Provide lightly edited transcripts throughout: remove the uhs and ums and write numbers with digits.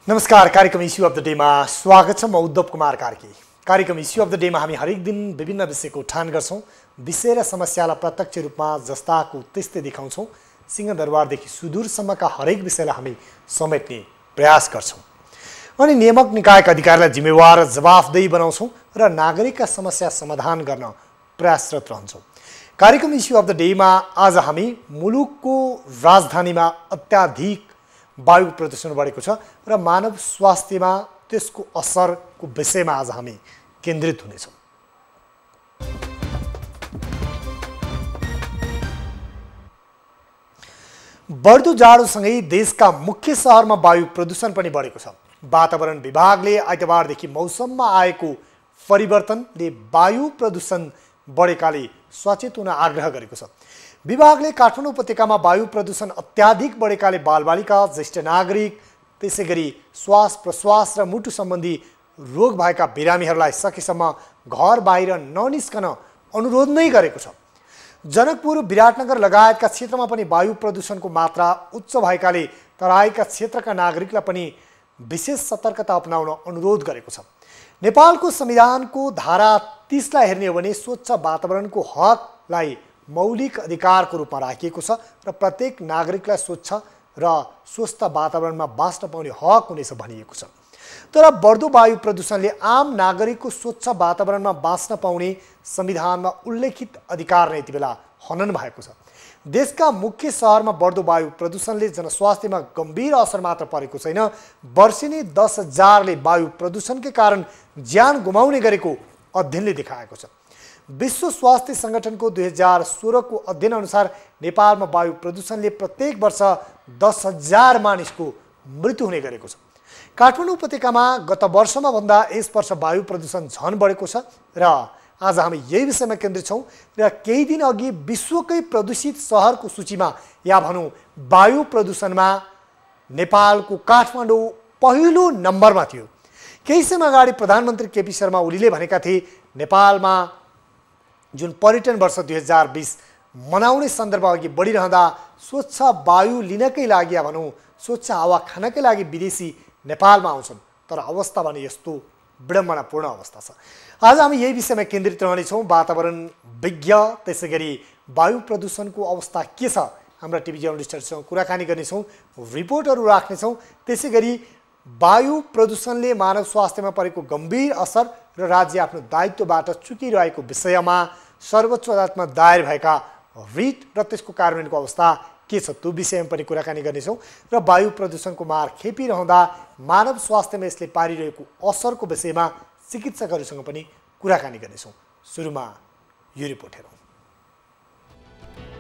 नमस्कार, कार्यक्रम issue of the डेमा स्वागत छ। म उद्धव कुमार कार्की। कार्यक्रम इस्यु अफ द डेमा हामी हरेक दिन विभिन्न विषयको उठान गर्छौं। विषय र समस्यालाई प्रत्यक्ष रूपमा जस्ताको त्यस्तै देखाउँछौं। सिंहदरबारदेखि सुदूरसम्मका हरेक विषयलाई हामी समेट्ने प्रयास गर्छौं अनि नियामक निकायका अधिकारीलाई जिम्मेवार र जवाफदेही बनाउँछौं र नागरिकका समस्या समाधान गर्न प्रयासरत रहन्छौं। कार्यक्रम इस्यु अफ द डेमा आज हामी मुलुकको राजधानीमा अत्याधिक वायु प्रदूषण बढेको छ र मानव स्वास्थ्यमा त्यसको असरको विषयमा आज हामी केन्द्रित हुनेछौँ। बढ्दो जाडोसँगै देशका मुख्य शहरमा वायु प्रदूषण पनि बढेको छ। वातावरण विभागले आइतबारदेखि मौसममा आएको परिवर्तनले वायु प्रदूषण बढेकाले सचेत हुन आग्रह गरेको छ। विभागले काठमाडौँ उपत्यकामा वायु प्रदूषण अत्याधिक बढेकाले बालबालिका, ज्येष्ठ नागरिक, त्यसैगरी श्वास प्रश्वास र मुटु सम्बन्धी रोग भएका बिरामीहरूलाई सकेसम्म घर बाहिर ननिस्कन अनुरोध नै गरेको छ। जनकपुर, विराटनगर लगायतका क्षेत्रमा पनि वायु प्रदूषणको मात्रा उच्च भएकाले तराईका क्षेत्रका नागरिकलाई पनि विशेष सतर्कता अपनाउन अनुरोध गरेको छ। नेपालको संविधानको धारा 30 लाई हेर्ने हो भने स्वच्छ वातावरणको हकलाई मौलिक अधिकारको रूपमा राखिएको छ र प्रत्येक नागरिकलाई स्वच्छ र स्वस्थ वातावरणमा बाँच्न पाउने हक हुनेछ भनिएको छ। तर बढ्दो वायु प्रदूषणले आम नागरिकको स्वच्छ वातावरणमा बाँच्न पाउने संविधानमा उल्लेखित अधिकार नै यति बेला हनन भएको छ। देशका मुख्य शहरमा बढ्दो वायु प्रदूषणले जनस्वास्थ्यमा गम्भीर असर मात्र परेको छैन, वर्षेनी 10,000ले वायु प्रदूषणकै कारण ज्यान गुमाउने गरेको अध्ययनले देखाएको छ। विश्व स्वास्थ्य संगठनको 2016 को अध्ययन अनुसार नेपालमा वायु प्रदूषणले प्रत्येक वर्ष 10,000 मानिसको मृत्यु हुने गरेको छ। काठमाडौँ उपत्यकामा गत वर्षमा भन्दा यस वर्ष वायु प्रदूषण झन बढेको छ र आज हामी यही विषयमा केन्द्रित छौँ र केही दिन अघि विश्वकै प्रदूषित सहरको सूचीमा या भनौँ वायु प्रदूषणमा नेपालको काठमाडौँ पहिलो नम्बरमा थियो। केही समय अगाडि प्रधानमन्त्री केपी शर्मा ओलीले भनेका थिए नेपालमा जुन पर्यटन वर्ष 2020 मनाउने सन्दर्भ अघि बढिरहँदा स्वच्छ वायु लिनकै लागि या भनौँ स्वच्छ हावा खानकै लागि विदेशी नेपालमा आउँछन्, तर अवस्था भने यस्तो विडम्बनापूर्ण अवस्था छ। आज हामी यही विषयमा केन्द्रित रहनेछौँ। वातावरण विज्ञ, त्यसै गरी वायु प्रदूषणको अवस्था के छ, हाम्रा टिभी जर्नलिस्टहरूसँग कुराकानी गर्नेछौँ, रिपोर्टहरू राख्नेछौँ। त्यसै गरी वायु प्रदूषणले मानव स्वास्थ्यमा परेको गम्भीर असर र राज्य आफ्नो दायित्वबाट चुकिरहेको विषयमा सर्वोच्च अदालतमा दायर भएका रिट र त्यसको कार्यान्वयनको अवस्था के छ त्यो विषयमा पनि कुराकानी गर्नेछौँ र वायु प्रदूषणको मार खेपिरहँदा मानव स्वास्थ्यमा यसले पारिरहेको असरको विषयमा चिकित्सकहरूसँग पनि कुराकानी गर्नेछौँ। सुरुमा यो रिपोर्ट हेरौँ।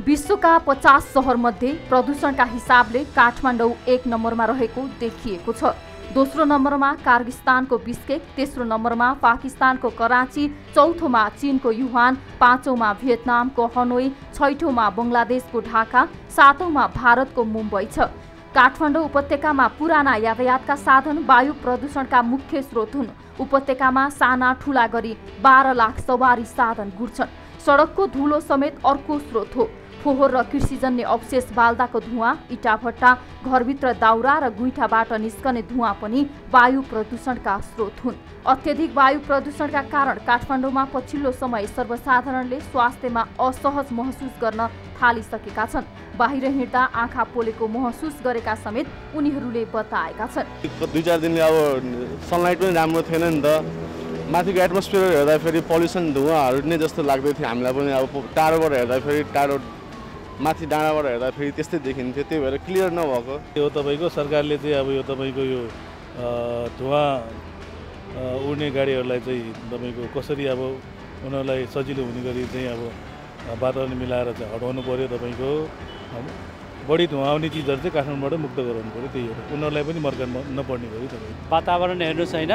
विश्वका 50 सहरमध्ये प्रदूषणका हिसाबले काठमाडौँ 1 नम्बरमा रहेको देखिएको छ। दोस्रो नम्बरमा कार्गिस्तानको बिस्केक, तेस्रो नम्बरमा पाकिस्तानको कराची, चौथोमा चीनको युहान, पाँचौंमा भियतनामको हनोई, छैठौंमा बङ्गलादेशको ढाका, सातौंमा भारतको मुम्बई छ। काठमाडौँ उपत्यकामा पुराना यातायातका साधन वायु प्रदूषणका मुख्य स्रोत हुन्। उपत्यकामा साना ठुला गरी 12 लाख सवारी साधन घुर्छन्। सडकको धुलो समेत अर्को स्रोत हो। फोहोर र कृषिजन्य अवशेष बाल्दाको धुवाँ, इटाभट्टा, घरभित्र दाउरा र गुइठाबाट निस्कने धुवाँ पनि वायु प्रदूषणका स्रोत हुन्। अत्यधिक वायु प्रदूषणका कारण काठमाडौँमा पछिल्लो समय सर्वसाधारणले स्वास्थ्यमा असहज महसुस गर्न थालिसकेका छन्। बाहिर हिँड्दा आँखा पोलेको महसुस गरेका समेत उनीहरूले बताएका छन्। 2-4 दिनले अब सनलाइट पनि राम्रो थिएन नि त, माथिको एटमोस्फियर हेर्दाखेरि पल्युसन धुवाँहरू नै जस्तो लाग्दै थियो हामीलाई पनि। अब टाढोबाट हेर्दाखेरि माथि डाँडाबाट हेर्दाखेरि त्यस्तै देखिन्थ्यो, त्यही भएर क्लियर नभएको यो तपाईँको सरकारले चाहिँ अब यो तपाईँको यो धुवाँ उड्ने गाडीहरूलाई चाहिँ तपाईँको कसरी अब उनीहरूलाई सजिलो हुने गरी चाहिँ अब वातावरण मिलाएर चाहिँ हटाउनु पर्यो। तपाईँको बढी धुवाँ आउने चिजहरू चाहिँ काठमाडौँबाट मुक्त गराउनु पर्यो, त्यही हो। उनीहरूलाई पनि मर्का नपर्ने गरी तपाईँको वातावरण हेर्नु छैन,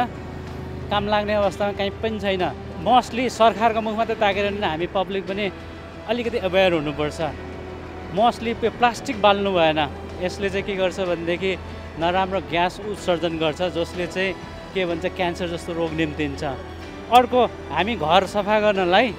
काम लाग्ने अवस्थामा कहीँ पनि छैन। मोस्टली सरकारको मुखमा त ताकेर नि हामी पब्लिक पनि अलिकति अवेर हुनुपर्छ। मोस्टली प्लास्टिक बाल्नु भएन। यसले चाहिँ के गर्छ भनेदेखि नराम्रो ग्यास उत्सर्जन गर्छ, जसले चाहिँ के भन्छ क्यान्सर जस्तो रोग निम्तिन्छ। अर्को, हामी घर सफा गर्नलाई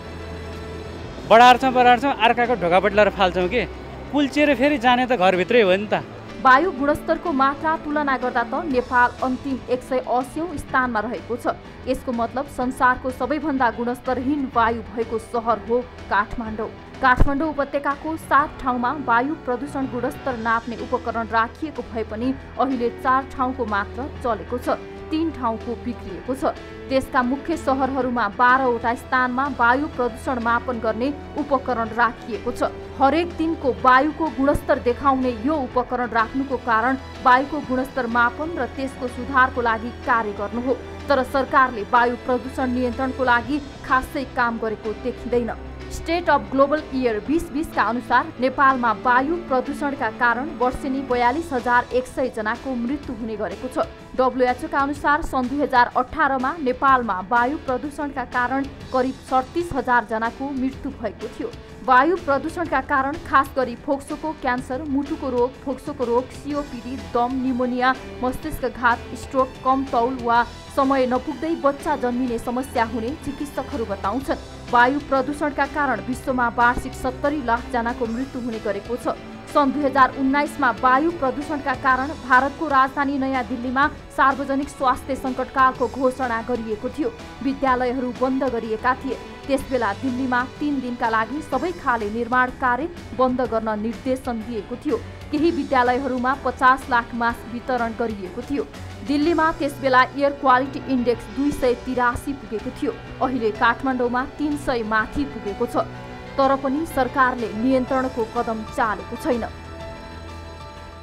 बढार्छौँ अर्काको ढोकापट्टि लगाएर फाल्छौँ कि कुल्चिएर फेरि जाने त घरभित्रै हो नि त। वायु गुणस्तरको मात्रा तुलना गर्दा त नेपाल अन्तिम 180औं स्थानमा रहेको छ। यसको मतलब संसारको सबैभन्दा गुणस्तरहीन वायु भएको सहर हो काठमाडौँ। काठमाडौँ उपत्यकाको 7 ठाउँमा वायु प्रदूषण गुणस्तर नाप्ने उपकरण राखिएको भए पनि अहिले 4 ठाउँको मात्र चलेको छ, 3 ठाउँको बिग्रिएको छ। देशका मुख्य सहरहरूमा 12वटा स्थानमा वायु प्रदूषण मापन गर्ने उपकरण राखिएको छ। हरेक दिनको वायुको गुणस्तर देखाउने यो उपकरण राख्नुको कारण वायुको गुणस्तर मापन र त्यसको सुधारको लागि कार्य गर्नु हो। तर सरकारले वायु प्रदूषण नियन्त्रणको लागि खासै काम गरेको देखिँदैन। स्टेट अफ ग्लोबल इयर 2020 का अनुसार नेपालमा वायु प्रदूषणका कारण वर्षेनी 42,100 जनाको मृत्यु हुने गरेको छ। WHO का अनुसार सन् 2018 मा नेपालमा वायु प्रदूषणका कारण करिब 37,000 जनाको मृत्यु भएको थियो। वायु प्रदूषणका कारण खास गरी फोक्सोको क्यान्सर, मुटुको रोग, फोक्सोको रोग, COPD, दम, निमोनिया, मस्तिष्कघात, स्ट्रोक, कम तौल वा समय नपुग्दै बच्चा जन्मिने समस्या हुने चिकित्सकहरू बताउँछन्। वायु प्रदूषणका कारण विश्वमा वार्षिक 70 लाख जनाको मृत्यु हुने गरेको छ। सन् 2019 मा वायु प्रदूषणका कारण भारतको राजधानी नयाँ दिल्लीमा सार्वजनिक स्वास्थ्य सङ्कटकालको घोषणा गरिएको थियो। विद्यालयहरू बन्द गरिएका थिए। त्यसबेला दिल्लीमा 3 दिनका लागि सबै खाले निर्माण कार्य बन्द गर्न निर्देशन दिएको थियो। केही विद्यालयहरूमा 50 लाख मास्क वितरण गरिएको थियो। दिल्लीमा त्यसबेला एयर क्वालिटी इन्डेक्स 283 पुगेको थियो। अहिले काठमाडौँमा 300 माथि पुगेको छ। तर पनि सरकारले नियन्त्रणको कदम चालेको छैन।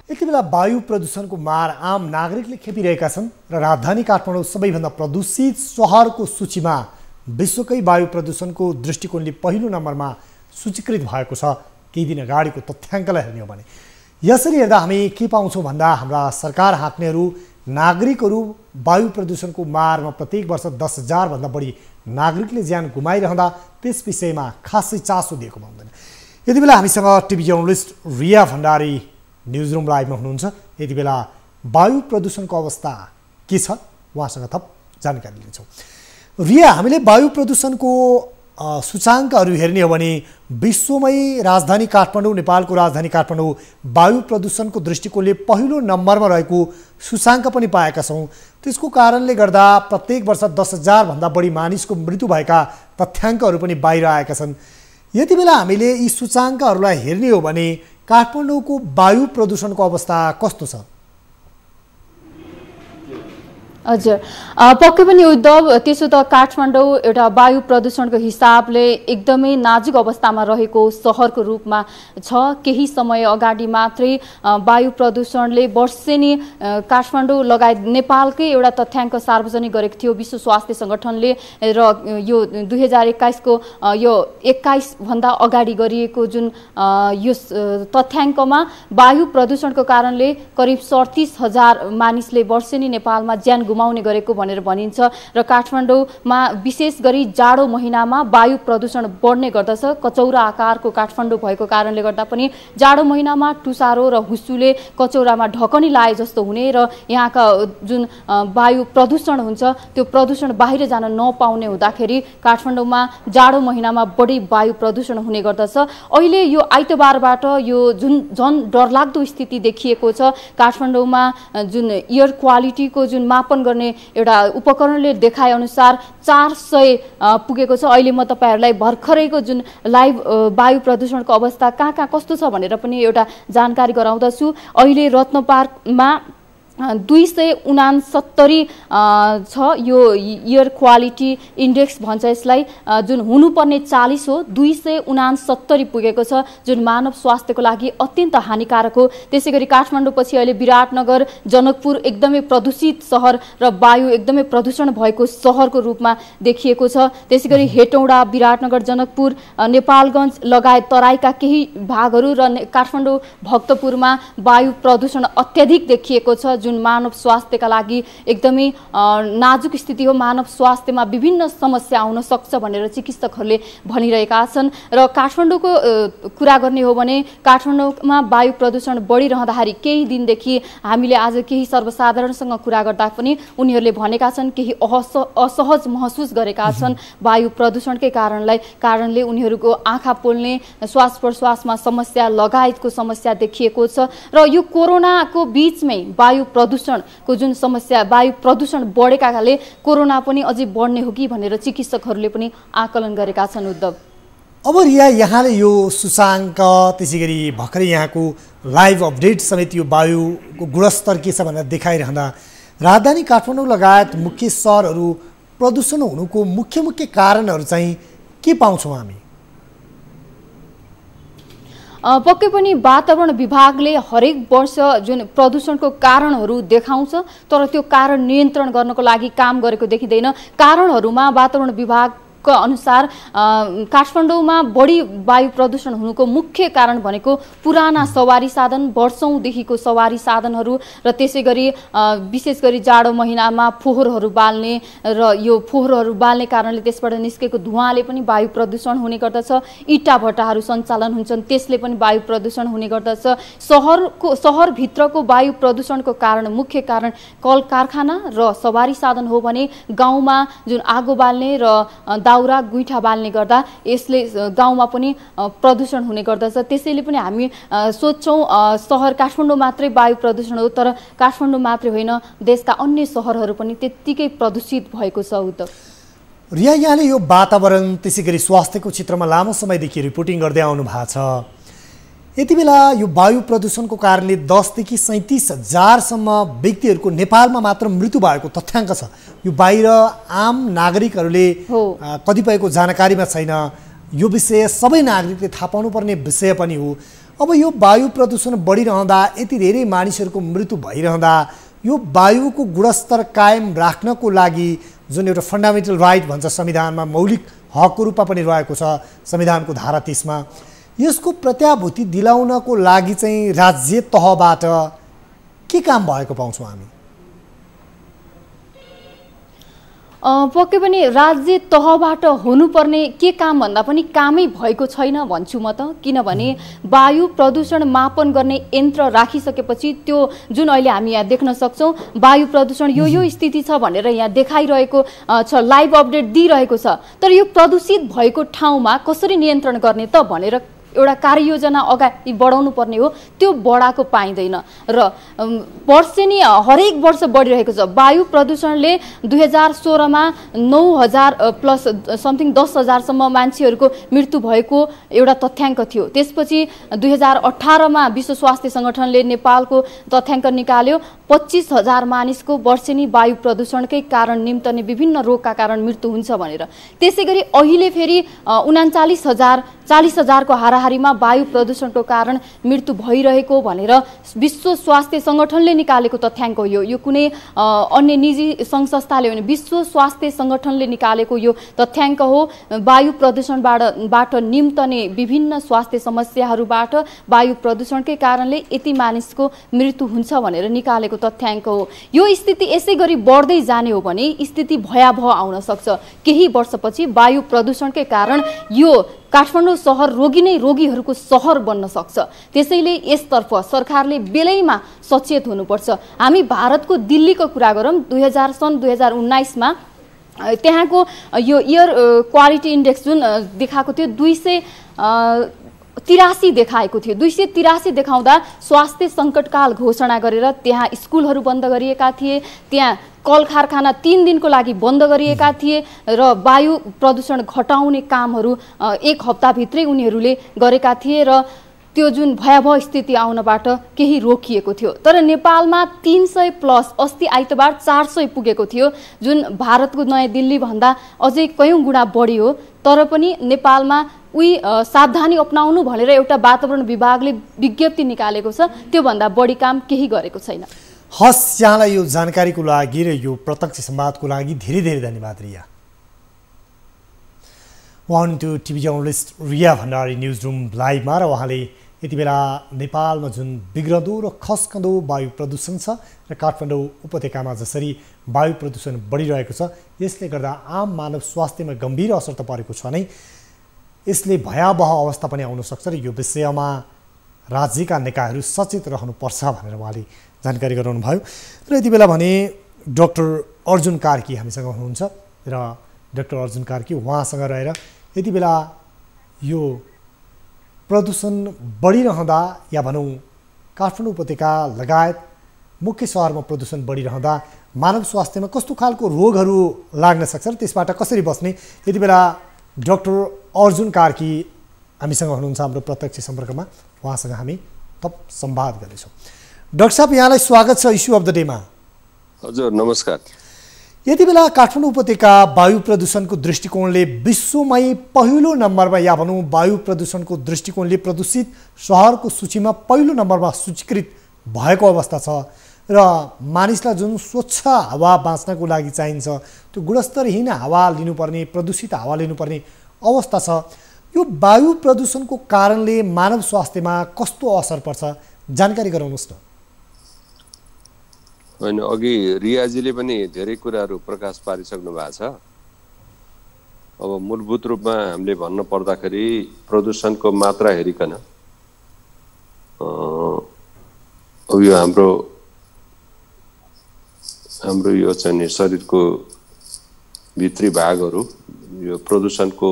यति बेला वायु प्रदूषणको मार आम नागरिकले खेपिरहेका छन् र राजधानी काठमाडौँ सबैभन्दा प्रदूषित सहरको सूचीमा विश्वकै वायु प्रदूषणको दृष्टिकोणले पहिलो नम्बरमा सूचीकृत भएको छ। केही दिन अगाडिको तथ्याङ्कलाई हेर्ने हो भने यसरी हेर्दा हामी के पाउँछौँ भन्दा हाम्रा सरकार हाँक्नेहरू नागरिकहरू वायु प्रदूषणको मारमा प्रत्येक वर्ष 10,000 भन्दा बढी नागरिकले ज्यान गुमाइरहँदा त्यस विषयमा खासै चासो दिएको पाउँदैन। यति बेला हामीसँग TV journalist Riya Bhandari news room लाइभमा हुनुहुन्छ। यति बेला वायु प्रदूषणको अवस्था के छ उहाँसँग थप जानकारी लिन्छौँ। रिया, हामीले वायु प्रदूषणको सूचाङ्कहरू हेर्ने हो भने विश्वमै राजधानी काठमाडौँ, नेपालको राजधानी काठमाडौँ वायु प्रदूषणको दृष्टिकोणले पहिलो नम्बरमा रहेको सूचाङ्क पनि पाएका छौँ। त्यसको कारणले गर्दा प्रत्येक वर्ष 10,000 भन्दा बढी मानिसको मृत्यु भएका तथ्याङ्कहरू पनि बाहिर आएका छन्। यति बेला हामीले यी सूचाङ्कहरूलाई हेर्ने हो भने काठमाडौँको वायु प्रदूषणको अवस्था कस्तो छ? हजुर, पक्कै पनि उद्धव, त्यसो त काठमाडौँ एउटा वायु प्रदूषणको हिसाबले एकदमै नाजुक अवस्थामा रहेको सहरको रूपमा छ। केही समय अगाडि मात्रै वायु प्रदूषणले वर्षेनी काठमाडौँ लगायत नेपालकै एउटा तथ्याङ्क सार्वजनिक गरेको थियो विश्व स्वास्थ्य सङ्गठनले र यो 2021 को यो 21 भन्दा अगाडि गरिएको जुन यो तथ्याङ्कमा वायु प्रदूषणको कारणले करिब 37,000 मानिसले वर्षेनी नेपालमा ज्यान गुमाउने गरेको भनेर भनिन्छ र काठमाडौँमा विशेष गरी जाडो महिनामा वायु प्रदूषण बढ्ने गर्दछ। कचौरा आकारको काठमाडौँ भएको कारणले गर्दा पनि जाडो महिनामा टुसारो र हुस्सुले कचौरामा ढकनी लाए जस्तो हुने र यहाँका जुन वायु प्रदूषण हुन्छ त्यो प्रदूषण बाहिर जान नपाउने हुँदाखेरि काठमाडौँमा जाडो महिनामा बढी वायु प्रदूषण हुने गर्दछ। अहिले यो आइतबारबाट यो झन डरलाग्दो स्थिति देखिएको छ। काठमाडौँमा जुन एयर क्वालिटीको जुन मापन गर्ने एउटा उपकरणले देखाए अनुसार 400 पुगेको छ। अहिले म तपाईहरुलाई भर्खरैको जुन लाइभ वायु प्रदूषणको अवस्था कहाँ कस्तो छ भनेर पनि एउटा जानकारी गराउँदछु। अहिले रत्नपार्कमा 269 छ यो एयर क्वालिटी इन्डेक्स भन्छ यसलाई, जुन हुनुपर्ने 40 हो, 269 पुगेको छ, जुन मानव स्वास्थ्यको लागि अत्यन्त हानिकारक हो। त्यसैगरी काठमाडौँ पछि अहिले विराटनगर, जनकपुर एकदमै प्रदूषित सहर र वायु एकदमै प्रदूषण भएको सहरको रूपमा देखिएको छ। त्यसैगरी हेटौडा, विराटनगर, जनकपुर, नेपालगञ्ज लगायत तराईका केही भागहरू र काठमाडौँ भक्तपुरमा वायु प्रदूषण अत्याधिक देखिएको छ। जुन मानव स्वास्थ्यका लागि एकदमै नाजुक स्थिति हो। मानव स्वास्थ्यमा विभिन्न समस्या आउन सक्छ भनेर चिकित्सकहरूले भनिरहेका छन्। र काठमाडौँको कुरा गर्ने हो भने काठमाडौँमा वायु प्रदूषण बढिरहँदाखेरि केही दिनदेखि हामीले आज केही सर्वसाधारणसँग कुरा गर्दा पनि उनीहरूले भनेका छन् केही असहज महसुस गरेका छन् वायु प्रदूषणकै कारणले उनीहरूको आँखा पोल्ने, श्वास प्रश्वासमा समस्या लगायतको समस्या देखिएको छ। र यो कोरोनाको बीचमै वायु प्रदूषणको जुन समस्या, वायु प्रदूषण बढेकाले कोरोना पनि अझै बढ्ने हो कि भनेर चिकित्सकहरूले पनि आकलन गरेका छन्। उद्धव, अब रिया, यहाँले यो सूचाङ्क त्यसैगरी भर्खरै यहाँको लाइभ अपडेट समेत यो वायुको गुणस्तर के छ भनेर देखाइरहँदा राजधानी काठमाडौँ लगायत मुख्य सहरहरू प्रदूषण हुनुको मुख्य कारणहरू चाहिँ के पाउँछौँ हामी? पक्कै पनि वातावरण विभागले हरेक वर्ष जुन प्रदूषणको कारणहरू देखाउँछ, तर त्यो कारण नियन्त्रण गर्नको लागि काम गरेको देखिँदैन। कारणहरूमा वातावरण विभाग को अनुसार काठमाडौँमा बढी वायु प्रदूषण हुनुको मुख्य कारण भनेको पुराना सवारी साधन, वर्षौंदेखिको सवारी साधनहरू र त्यसै गरी विशेष गरी जाडो महिनामा फोहोरहरू बाल्ने र यो फोहोरहरू बाल्ने कारणले त्यसबाट निस्केको धुवाँले पनि वायु प्रदूषण हुने गर्दछ। इटा भट्टाहरू सञ्चालन हुन्छन्, त्यसले पनि वायु प्रदूषण हुने गर्दछ। सहरभित्रको वायु प्रदूषणको कारण मुख्य कारण कल कारखाना र सवारी साधन हो भने गाउँमा जुन आगो बाल्ने र दाउरा गुइठा बाल्ने गर्दा यसले गाउँमा पनि प्रदूषण हुने गर्दछ। त्यसैले पनि हामी सोच्छौँ सहर काठमाडौँ मात्रै वायु प्रदूषण हो, तर काठमाडौँ मात्रै होइन देशका अन्य सहरहरू पनि त्यत्तिकै प्रदूषित भएको छ। उद्धव, रिया, यहाँले यो वातावरण त्यसै गरी स्वास्थ्यको क्षेत्रमा लामो समयदेखि रिपोर्टिङ गर्दै आउनु भएको छ। यति बेला यो वायु प्रदूषणको कारणले 10 देखि 37 हजारसम्म व्यक्तिहरूको नेपालमा मात्र मृत्यु भएको तथ्याङ्क छ। यो बाहिर आम नागरिकहरूले कतिपयको जानकारीमा छैन। यो विषय सबै नागरिकले थाहा पाउनुपर्ने विषय पनि हो। अब यो वायु प्रदूषण बढिरहँदा, यति धेरै मानिसहरूको मृत्यु भइरहँदा यो वायुको गुणस्तर कायम राख्नको लागि जुन एउटा फन्डामेन्टल राइट भन्छ संविधानमा, मौलिक हकको रूपमा पनि रहेको छ संविधानको धारा 30 मा, यसको प्रत्याभूति दिलाउनको लागि चाहिँ राज्य तहबाट के काम भएको पाउँछौँ हामी? पक्कै पनि राज्य तहबाट हुनुपर्ने के काम भन्दा पनि कामै भएको छैन भन्छु म त। किनभने वायु प्रदूषण मापन गर्ने यन्त्र राखिसकेपछि त्यो जुन अहिले हामी यहाँ देख्न सक्छौँ वायु प्रदूषण यो स्थिति छ भनेर यहाँ देखाइरहेको छ, लाइभ अपडेट दिइरहेको छ। तर यो प्रदूषित भएको ठाउँमा कसरी नियन्त्रण गर्ने त भनेर एउटा कार्ययोजना अगाडि बढाउनु पर्ने हो, त्यो बढाएको पाइँदैन। र वर्षेनी हरेक वर्ष बढिरहेको छ। वायु प्रदूषणले 2016 मा 9,000 प्लस समथिङ 10,000सम्म मान्छेहरूको मृत्यु भएको एउटा तथ्याङ्क थियो। त्यसपछि 2018 मा विश्व स्वास्थ्य सङ्गठनले नेपालको तथ्याङ्क निकाल्यो, 25,000 मानिसको वर्षेनी वायु प्रदूषणकै कारण निम्तने विभिन्न रोगका कारण मृत्यु हुन्छ भनेर। त्यसै गरी अहिले फेरि 40,000को हाराहारीमा वायु प्रदूषणको कारण मृत्यु भइरहेको भनेर विश्व स्वास्थ्य सङ्गठनले निकालेको तथ्याङ्क हो। यो कुनै अन्य निजी सङ्घ संस्थाले होइन, विश्व स्वास्थ्य सङ्गठनले निकालेको यो तथ्याङ्क हो। वायु प्रदूषणबाट निम्तने विभिन्न स्वास्थ्य समस्याहरूबाट वायु प्रदूषणकै कारणले यति मानिसको मृत्यु हुन्छ भनेर निकालेको तथ्याङ्क हो। यो स्थिति यसै गरी बढ्दै जाने हो भने स्थिति भयावह आउन सक्छ। केही वर्षपछि वायु प्रदूषणकै कारण यो काठमाडौँ सहर रोगी नै रोगीहरूको सहर बन्न सक्छ। त्यसैले यसतर्फ सरकारले बेलैमा सचेत हुनुपर्छ। हामी भारतको दिल्लीको कुरा गरौँ, सन् 2019 मा त्यहाँको यो एयर क्वालिटी इन्डेक्स जुन देखाएको थियो 283 देखाएको थियो। 283 देखाउँदा स्वास्थ्य सङ्कटकाल घोषणा गरेर त्यहाँ स्कुलहरू बन्द गरिएका थिए, त्यहाँ कल कारखाना 3 दिनको लागि बन्द गरिएका थिए र वायु प्रदूषण घटाउने कामहरू 1 हप्ताभित्रै उनीहरूले गरेका थिए र त्यो जुन भयावह स्थिति आउनबाट केही रोकिएको थियो। तर नेपालमा 300 प्लस, अस्ति आइतबार 400 पुगेको थियो, जुन भारतको नयाँ दिल्ली भन्दा अझै कयौँ गुणा बढी हो। तर पनि नेपालमा सावधानी अपनाउनु भनेर एउटा वातावरण विभागले विज्ञप्ति निकालेको छ, त्योभन्दा बढी काम केही गरेको छैन। हस्, यहाँलाई यो जानकारीको लागि र यो प्रत्यक्ष संवादको लागि धेरै धेरै धन्यवाद रिया। उहाँ हुनुहुन्थ्यो TV journalist Riya Bhandari news room लाइभमा, र उहाँले यति बेला नेपालमा जुन बिग्रदो र खस्कँदो वायु प्रदूषण छ र काठमाडौँ उपत्यकामा जसरी वायु प्रदूषण बढिरहेको छ यसले गर्दा आम मानव स्वास्थ्यमा गम्भीर असर त परेको छ नै, यसले भयावह अवस्था पनि आउन सक्छ र यो विषयमा राज्यका निकायहरू सचेत रहनुपर्छ भनेर उहाँले जानकारी गराउनु भयो। र यति बेला भने डाक्टर अर्जुन कार्की हामीसँग हुनुहुन्छ र डाक्टर अर्जुन कार्की उहाँसँग रहेर यति बेला यो प्रदूषण बढिरहँदा या भनौँ काठमाडौँ उपत्यका लगायत मुख्य सहरमा प्रदूषण बढिरहँदा मानव स्वास्थ्यमा कस्तो खालको रोगहरू लाग्न सक्छ र त्यसबाट कसरी बस्ने, यति बेला डाक्टर अर्जुन कार्की हामीसँग हुनुहुन्छ हाम्रो प्रत्यक्ष सम्पर्कमा, उहाँसँग हामी थप संवाद गर्नेछौँ। डाक्टर साहब यहाँलाई स्वागत छ इस्यु अफ द डेमा। हजुर नमस्कार। यति बेला काठमाडौँ उपत्यका वायु प्रदूषणको दृष्टिकोणले विश्वमै पहिलो नम्बरमा या भनौँ वायु प्रदूषणको दृष्टिकोणले प्रदूषित सहरको सूचीमा पहिलो नम्बरमा सूचीकृत भएको अवस्था छ र मानिसलाई जुन स्वच्छ हावा बाँच्नको लागि चाहिन्छ त्यो गुणस्तरहीन हावा लिनुपर्ने, प्रदूषित हावा लिनुपर्ने अवस्था छ। यो वायु प्रदूषणको कारणले मानव स्वास्थ्यमा कस्तो असर पर्छ जानकारी गराउनुहोस् न। होइन, अघि रियाजीले पनि धेरै कुराहरू प्रकाश पारिसक्नु भएको छ। अब मूलभूत रूपमा हामीले भन्न पर्दाखेरि प्रदूषणको मात्रा हेरिकन अब यो हाम्रो यो चाहिँ शरीरको भित्री भागहरू यो प्रदूषणको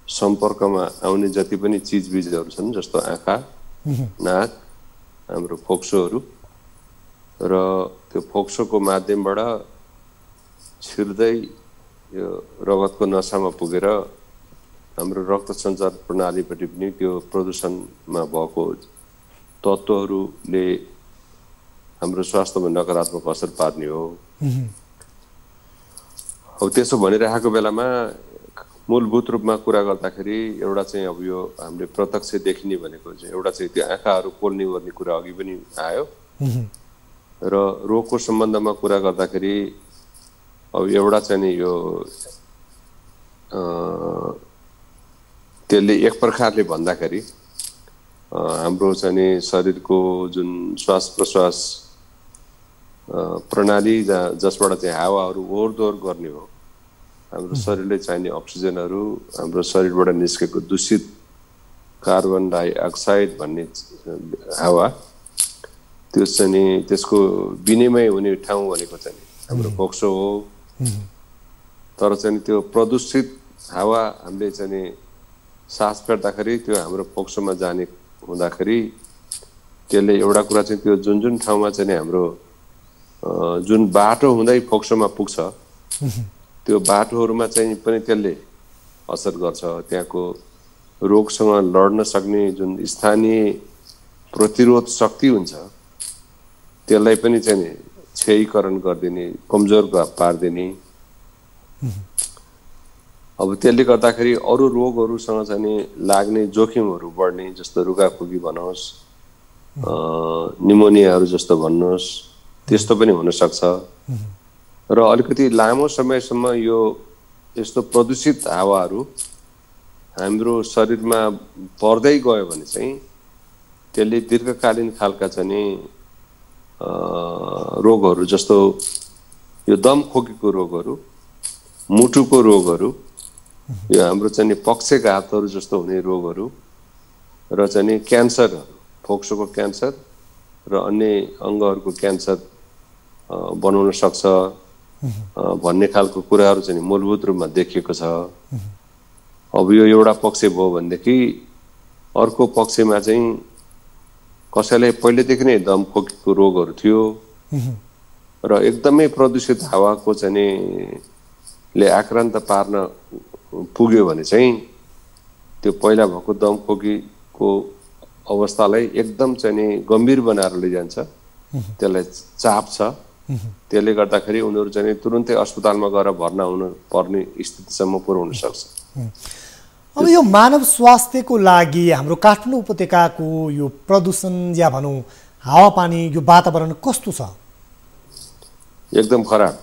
सम्पर्कमा आउने जति पनि चिजबिजहरू छन् जस्तो आँखा, नाक, हाम्रो फोक्सोहरू र त्यो फोक्सोको माध्यमबाट छिर्दै यो रगतको नसामा पुगेर हाम्रो रक्त सञ्चार प्रणालीपट्टि पनि त्यो प्रदूषणमा भएको तत्त्वहरूले हाम्रो स्वास्थ्यमा नकारात्मक असर पार्ने हो। अब त्यसो भनिरहेको बेलामा मूलभूत रूपमा कुरा गर्दाखेरि एउटा चाहिँ अब यो हामीले प्रत्यक्ष देखिने भनेको चाहिँ एउटा चाहिँ त्यो आँखाहरू पोल्ने गर्ने कुरा अघि पनि आयो र रोगको सम्बन्धमा कुरा गर्दाखेरि अब एउटा चाहिँ नि यो त्यसले एक प्रकारले भन्दाखेरि हाम्रो चाहिँ नि शरीरको जुन श्वास प्रश्वास प्रणाली जसबाट चाहिँ हावाहरू ओहोरदोहोर गर्ने हो, हाम्रो शरीरले चाहिने अक्सिजनहरू हाम्रो शरीरबाट निस्केको दूषित कार्बन डाइअक्साइड भन्ने हावा त्यो चाहिँ नि त्यसको विनिमय हुने ठाउँ भनेको चाहिँ हाम्रो फोक्सो हो। तर चाहिँ त्यो प्रदूषित हावा हामीले चाहिँ नि सास फेर्दाखेरि त्यो हाम्रो फोक्सोमा जाने हुँदाखेरि त्यसले एउटा कुरा चाहिँ त्यो जुन जुन ठाउँमा चाहिँ हाम्रो जुन बाटो हुँदै फोक्सोमा पुग्छ त्यो बाटोहरूमा चाहिँ पनि त्यसले असर गर्छ। त्यहाँको रोगसँग लड्न सक्ने जुन स्थानीय प्रतिरोध शक्ति हुन्छ त्यसलाई पनि चाहिँ क्षयीकरण गरिदिने, कमजोर पारिदिने। अब त्यसले गर्दाखेरि अरू रोगहरूसँग चाहिँ लाग्ने जोखिमहरू बढ्ने, जस्तो रुगाखोकी भन्नुहोस्, निमोनियाहरू जस्तो भन्नुहोस्, त्यस्तो पनि हुनसक्छ। र अलिकति लामो समयसम्म यो यस्तो प्रदूषित हावाहरू हाम्रो शरीरमा पर्दै गयो भने चाहिँ त्यसले दीर्घकालीन खालका चाहिँ रोगहरू जस्तो यो दम खोकीको रोगहरू, मुटुको रोगहरू, यो हाम्रो चाहिँ पक्षघातहरू जस्तो हुने रोगहरू र चाहिँ क्यान्सरहरू, फोक्सोको क्यान्सर र अन्य अङ्गहरूको क्यान्सर बनाउन सक्छ भन्ने खालको कुराहरू चाहिँ मूलभूत रूपमा देखिएको छ। अब यो एउटा पक्ष भयो भनेदेखि अर्को पक्षमा चाहिँ कसैलाई पहिलेदेखि नै दम खोकीको रोगहरू थियो र एकदमै प्रदूषित हावाको चाहिँ ले आक्रान्त पार्न पुग्यो भने चाहिँ त्यो पहिला भएको दम खोकीको अवस्थालाई एकदम चाहिँ गम्भीर बनाएर लैजान्छ, त्यसलाई चाप्छ। त्यसले गर्दाखेरि उनीहरू चाहिँ तुरुन्तै अस्पतालमा गएर भर्ना हुनु पर्ने स्थितिसम्म पुर्याउन सक्छ। अब यो मानव स्वास्थ्यको लागि हाम्रो काठमाडौँ उपत्यकाको यो प्रदूषण या भनौँ हावापानी, यो वातावरण कस्तो छ? एकदम खराब।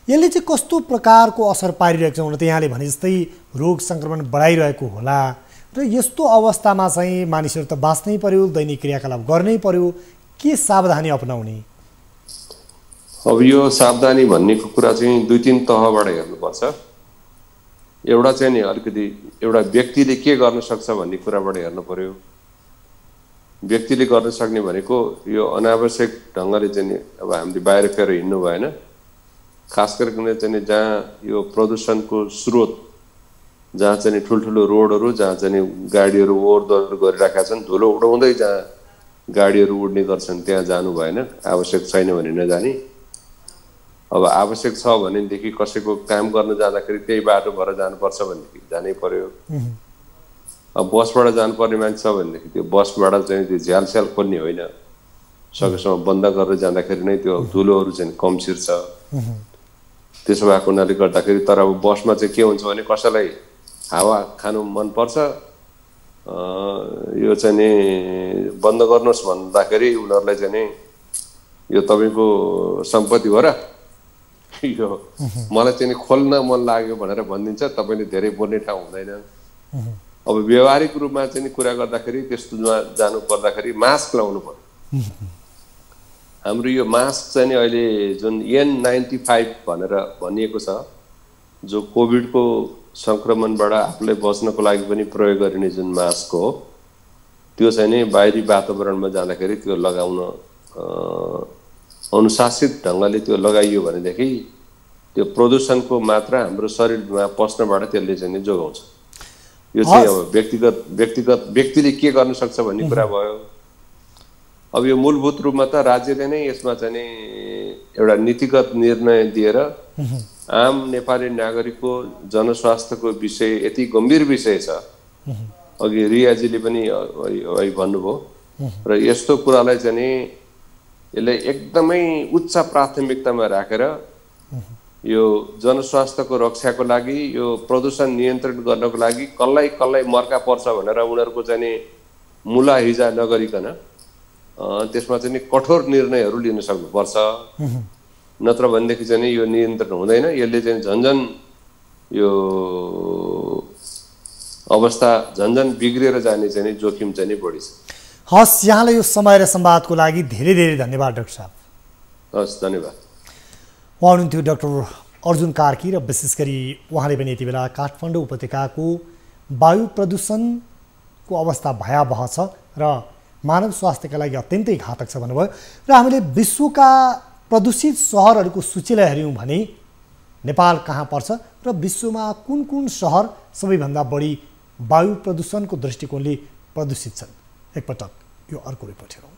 यसले चाहिँ कस्तो प्रकारको असर पारिरहेको छ? हुन त यहाँले भने जस्तै रोग सङ्क्रमण बढाइरहेको होला र यस्तो अवस्थामा चाहिँ मानिसहरू त बाँच्नै पर्यो, दैनिक क्रियाकलाप गर्नै पर्यो, के सावधानी अपनाउने? अब यो सावधानी भन्नेको कुरा चाहिँ 2-3 तहबाट हेर्नुपर्छ। एउटा चाहिँ नि अलिकति एउटा व्यक्तिले के गर्न सक्छ भन्ने कुराबाट हेर्नु पर्यो। व्यक्तिले गर्न सक्ने भनेको यो अनावश्यक ढङ्गले चाहिँ नि अब हामीले बाहिर फेर हिँड्नु भएन। खास गरिकन चाहिँ जहाँ यो प्रदूषणको स्रोत, जहाँ चाहिँ ठुल्ठुलो रोडहरू, जहाँ चाहिँ गाडीहरू ओहोरदोहोर गरिराखेका छन्, धुलो उडाउँदै जहाँ गाडीहरू उड्ने गर्छन् त्यहाँ जानु भएन। आवश्यक छैन भने नजाने। अब आवश्यक छ भनेदेखि कसैको काम गर्न जाँदाखेरि त्यही बाटो भएर जानुपर्छ भनेदेखि जानै पर्यो। अब बसबाट जानुपर्ने मान्छे छ भनेदेखि त्यो बसबाट चाहिँ त्यो झ्यालस्याल खोल्ने होइन, सकेसम्म बन्द गरेर जाँदाखेरि नै त्यो धुलोहरू चाहिँ कम छिर्छ। त्यसो भएको हुनाले गर्दाखेरि तर अब बसमा चाहिँ के हुन्छ भने कसैलाई हावा खानु मनपर्छ, यो चाहिँ नि बन्द गर्नुहोस् भन्दाखेरि उनीहरूलाई चाहिँ नि यो तपाईँको सम्पत्ति हो र, यो मलाई चाहिँ नि खोल्न मन लाग्यो भनेर भनिदिन्छ। तपाईँले धेरै बोल्ने ठाउँ हुँदैन। अब व्यवहारिक रूपमा चाहिँ कुरा गर्दाखेरि त्यस्तोमा जानु पर्दाखेरि मास्क लाउनु पर्यो। हाम्रो यो मास्क चाहिँ नि अहिले जुन N95 भनेर भनिएको छ, जो कोभिडको सङ्क्रमणबाट आफूलाई बच्नको लागि पनि प्रयोग गरिने जुन मास्क हो, त्यो चाहिँ नि बाहिरी वातावरणमा जाँदाखेरि त्यो लगाउन अनुशासित ढङ्गले त्यो लगाइयो भनेदेखि त्यो प्रदूषणको मात्रा हाम्रो शरीरमा पस्नबाट त्यसले चाहिँ नि जोगाउँछ। यो चाहिँ अब व्यक्तिले के गर्न सक्छ भन्ने कुरा भयो। अब यो मूलभूत रूपमा त राज्यले नै यसमा चाहिँ नि एउटा नीतिगत निर्णय दिएर आम नेपाली नागरिकको जनस्वास्थ्यको विषय यति गम्भीर विषय छ, अघि रियाजीले पनि भन्नुभयो, र यस्तो कुरालाई चाहिँ नि यसलाई एकदमै उच्च प्राथमिकतामा राखेर यो जनस्वास्थ्यको रक्षाको लागि, यो प्रदूषण नियन्त्रण गर्नको लागि कसलाई मर्का पर्छ भनेर उनीहरूको चाहिँ नि मुलाहिजा नगरिकन त्यसमा चाहिँ नि कठोर निर्णयहरू लिन सक्नुपर्छ। नत्र भनेदेखि चाहिँ यो नियन्त्रण हुँदैन। यसले चाहिँ झन्झन यो अवस्था झन्झन बिग्रिएर जाने चाहिँ नि जोखिम चाहिँ नि बढी छ। हस्, यहाँलाई यो समय र संवादको लागि धेरै धेरै धन्यवाद डाक्टर साहब। हस्, धन्यवाद। उहाँ हुनुहुन्थ्यो डाक्टर अर्जुन कार्की, र विशेष गरी उहाँले पनि यति बेला काठमाडौँ उपत्यकाको वायु प्रदूषणको अवस्था भयावह छ र मानव स्वास्थ्यका लागि अत्यन्तै घातक छ भन्नुभयो। र हामीले विश्वका प्रदूषित सहरहरूको सूचीलाई हेऱ्यौँ भने नेपाल कहाँ पर्छ र विश्वमा कुन कुन सहर सबैभन्दा बढी वायु प्रदूषणको दृष्टिकोणले प्रदूषित छन्। एकपटक यो अर्को रिपोर्ट हेरौँ।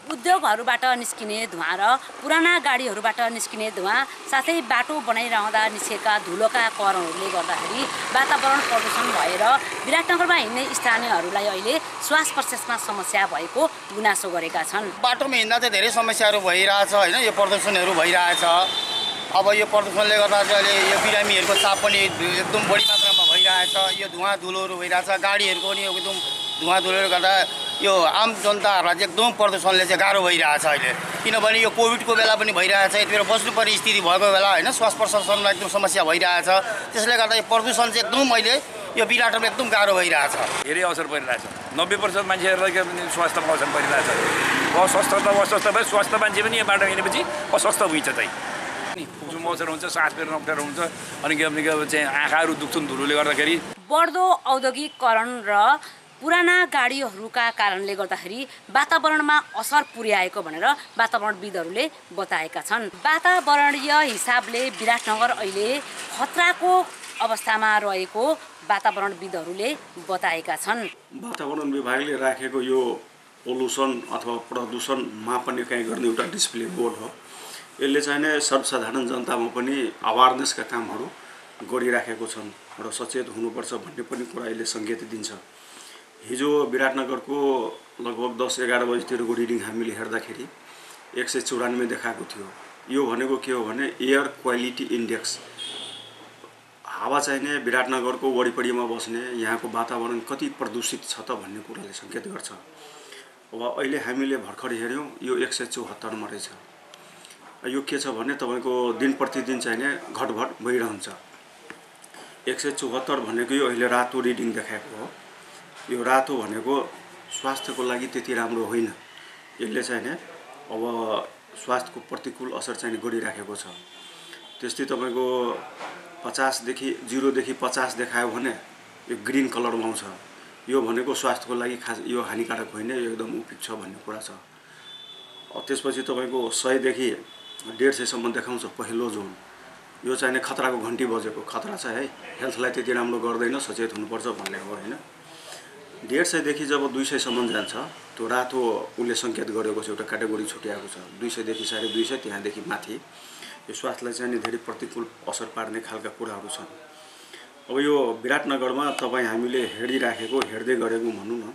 उद्योगहरूबाट निस्किने धुवाँ र पुराना गाडीहरूबाट निस्किने धुवाँ साथै बाटो बनाइरहँदा निस्केका धुलोका कणहरूले गर्दाखेरि वातावरण प्रदूषण भएर विराटनगरमा हिँड्ने स्थानीयहरूलाई अहिले श्वास प्रश्वासमा समस्या भएको गुनासो गरेका छन्। बाटोमा हिँड्दा चाहिँ धेरै समस्याहरू भइरहेछ होइन, यो प्रदूषणहरू भइरहेछ। अब यो प्रदूषणले गर्दा चाहिँ अहिले यो बिरामीहरूको चाप पनि एकदम बढी मात्रामा भइरहेछ। यो धुवाँ धुलोहरू भइरहेछ, गाडीहरूको पनि एकदम धुवाँ धुलोले गर्दा यो आम जनताहरूलाई चाहिँ एकदम प्रदूषणले चाहिँ गाह्रो भइरहेछ अहिले। किनभने यो कोभिडको बेला पनि भइरहेछ, यति बेला बस्नुपर्ने स्थिति भएको बेला होइन, श्वास प्रश्वासमा एकदम समस्या भइरहेछ। त्यसले गर्दा यो प्रदूषण चाहिँ एकदम अहिले यो बिराटोमा एकदम गाह्रो भइरहेछ। धेरै असर परिरहेछ। 90% मान्छेहरूलाई स्वास्थ्य अवसर परिरहेछ। अस्वस्थ त अस्वस्थ भए स्वस्थ मान्छे पनि यो बाटो हिँडेपछि अस्वस्थ हुन्छ चाहिँ फुक्सुम अवसर हुन्छ, सास फेर्न अप्ठ्यारो हुन्छ, अनि चाहिँ आँखाहरू दुख्छन् धुलोले गर्दाखेरि। बढ्दो औद्योगिकरण र पुराना गाडीहरूका कारणले गर्दाखेरि वातावरणमा असर पुर्याएको भनेर वातावरणविदहरूले बताएका छन्। वातावरणीय हिसाबले विराटनगर अहिले खतराको अवस्थामा रहेको वातावरणविदहरूले बताएका छन्। वातावरण विभागले राखेको यो पोल्युसन अथवा प्रदूषण मापन इकाइ गर्ने एउटा डिस्प्ले बोर्ड हो। यसले चाहिँ नै सर्वसाधारण जनतामा पनि अवेरनेसका कामहरू गरिराखेको छन् र सचेत हुनुपर्छ भन्ने पनि कुरा यसले सङ्केत दिन्छ। हिजो विराटनगरको लगभग 10-11 बजीतिर रिडिङ हामीले हेर्दाखेरि 194 देखाएको थियो। यो भनेको के हो भने एयर क्वालिटी इन्डेक्स, हावा चाहिँ नै विराटनगरको वरिपरिमा बस्ने यहाँको वातावरण कति प्रदूषित छ त भन्ने कुराले सङ्केत गर्छ। अब अहिले हामीले भर्खर हेऱ्यौँ यो 174 मा रहेछ। यो के छ भने तपाईँको दिन प्रतिदिन चाहिँ नै घटबढ भइरहन्छ। 174 भनेको यो अहिले रातो रिडिङ देखाएको हो। यो रातो भनेको स्वास्थ्यको लागि त्यति राम्रो होइन। यसले चाहिँ नि अब स्वास्थ्यको प्रतिकूल असर चाहिँ गरिराखेको छ। त्यस्तै तपाईँको 50 देखि 0 देखि 50 देखायो भने यो ग्रिन कलरमा आउँछ। यो भनेको स्वास्थ्यको लागि खास यो हानिकारक होइन, यो एकदम उपयुक्त छ भन्ने कुरा छ। त्यसपछि तपाईँको 100 देखि 150 सम्म देखाउँछ पहिलो जोन। यो चाहिँ नि खतराको घन्टी बजेको खतरा छ है, हेल्थलाई त्यति राम्रो गर्दैन, सचेत हुनुपर्छ भन्ने हो होइन। 150 देखि जब 200 सम्म जान्छ त्यो रातो उसले सङ्केत गरेको छ, एउटा क्याटेगोरी छुट्याएको छ। 200 देखि 250 त्यहाँदेखि माथि यो स्वास्थ्यलाई चाहिँ नि धेरै प्रतिकूल असर पार्ने खालका कुराहरू छन्। अब यो विराटनगरमा तपाईँ हामीले हेर्दै गरेको भनौँ न,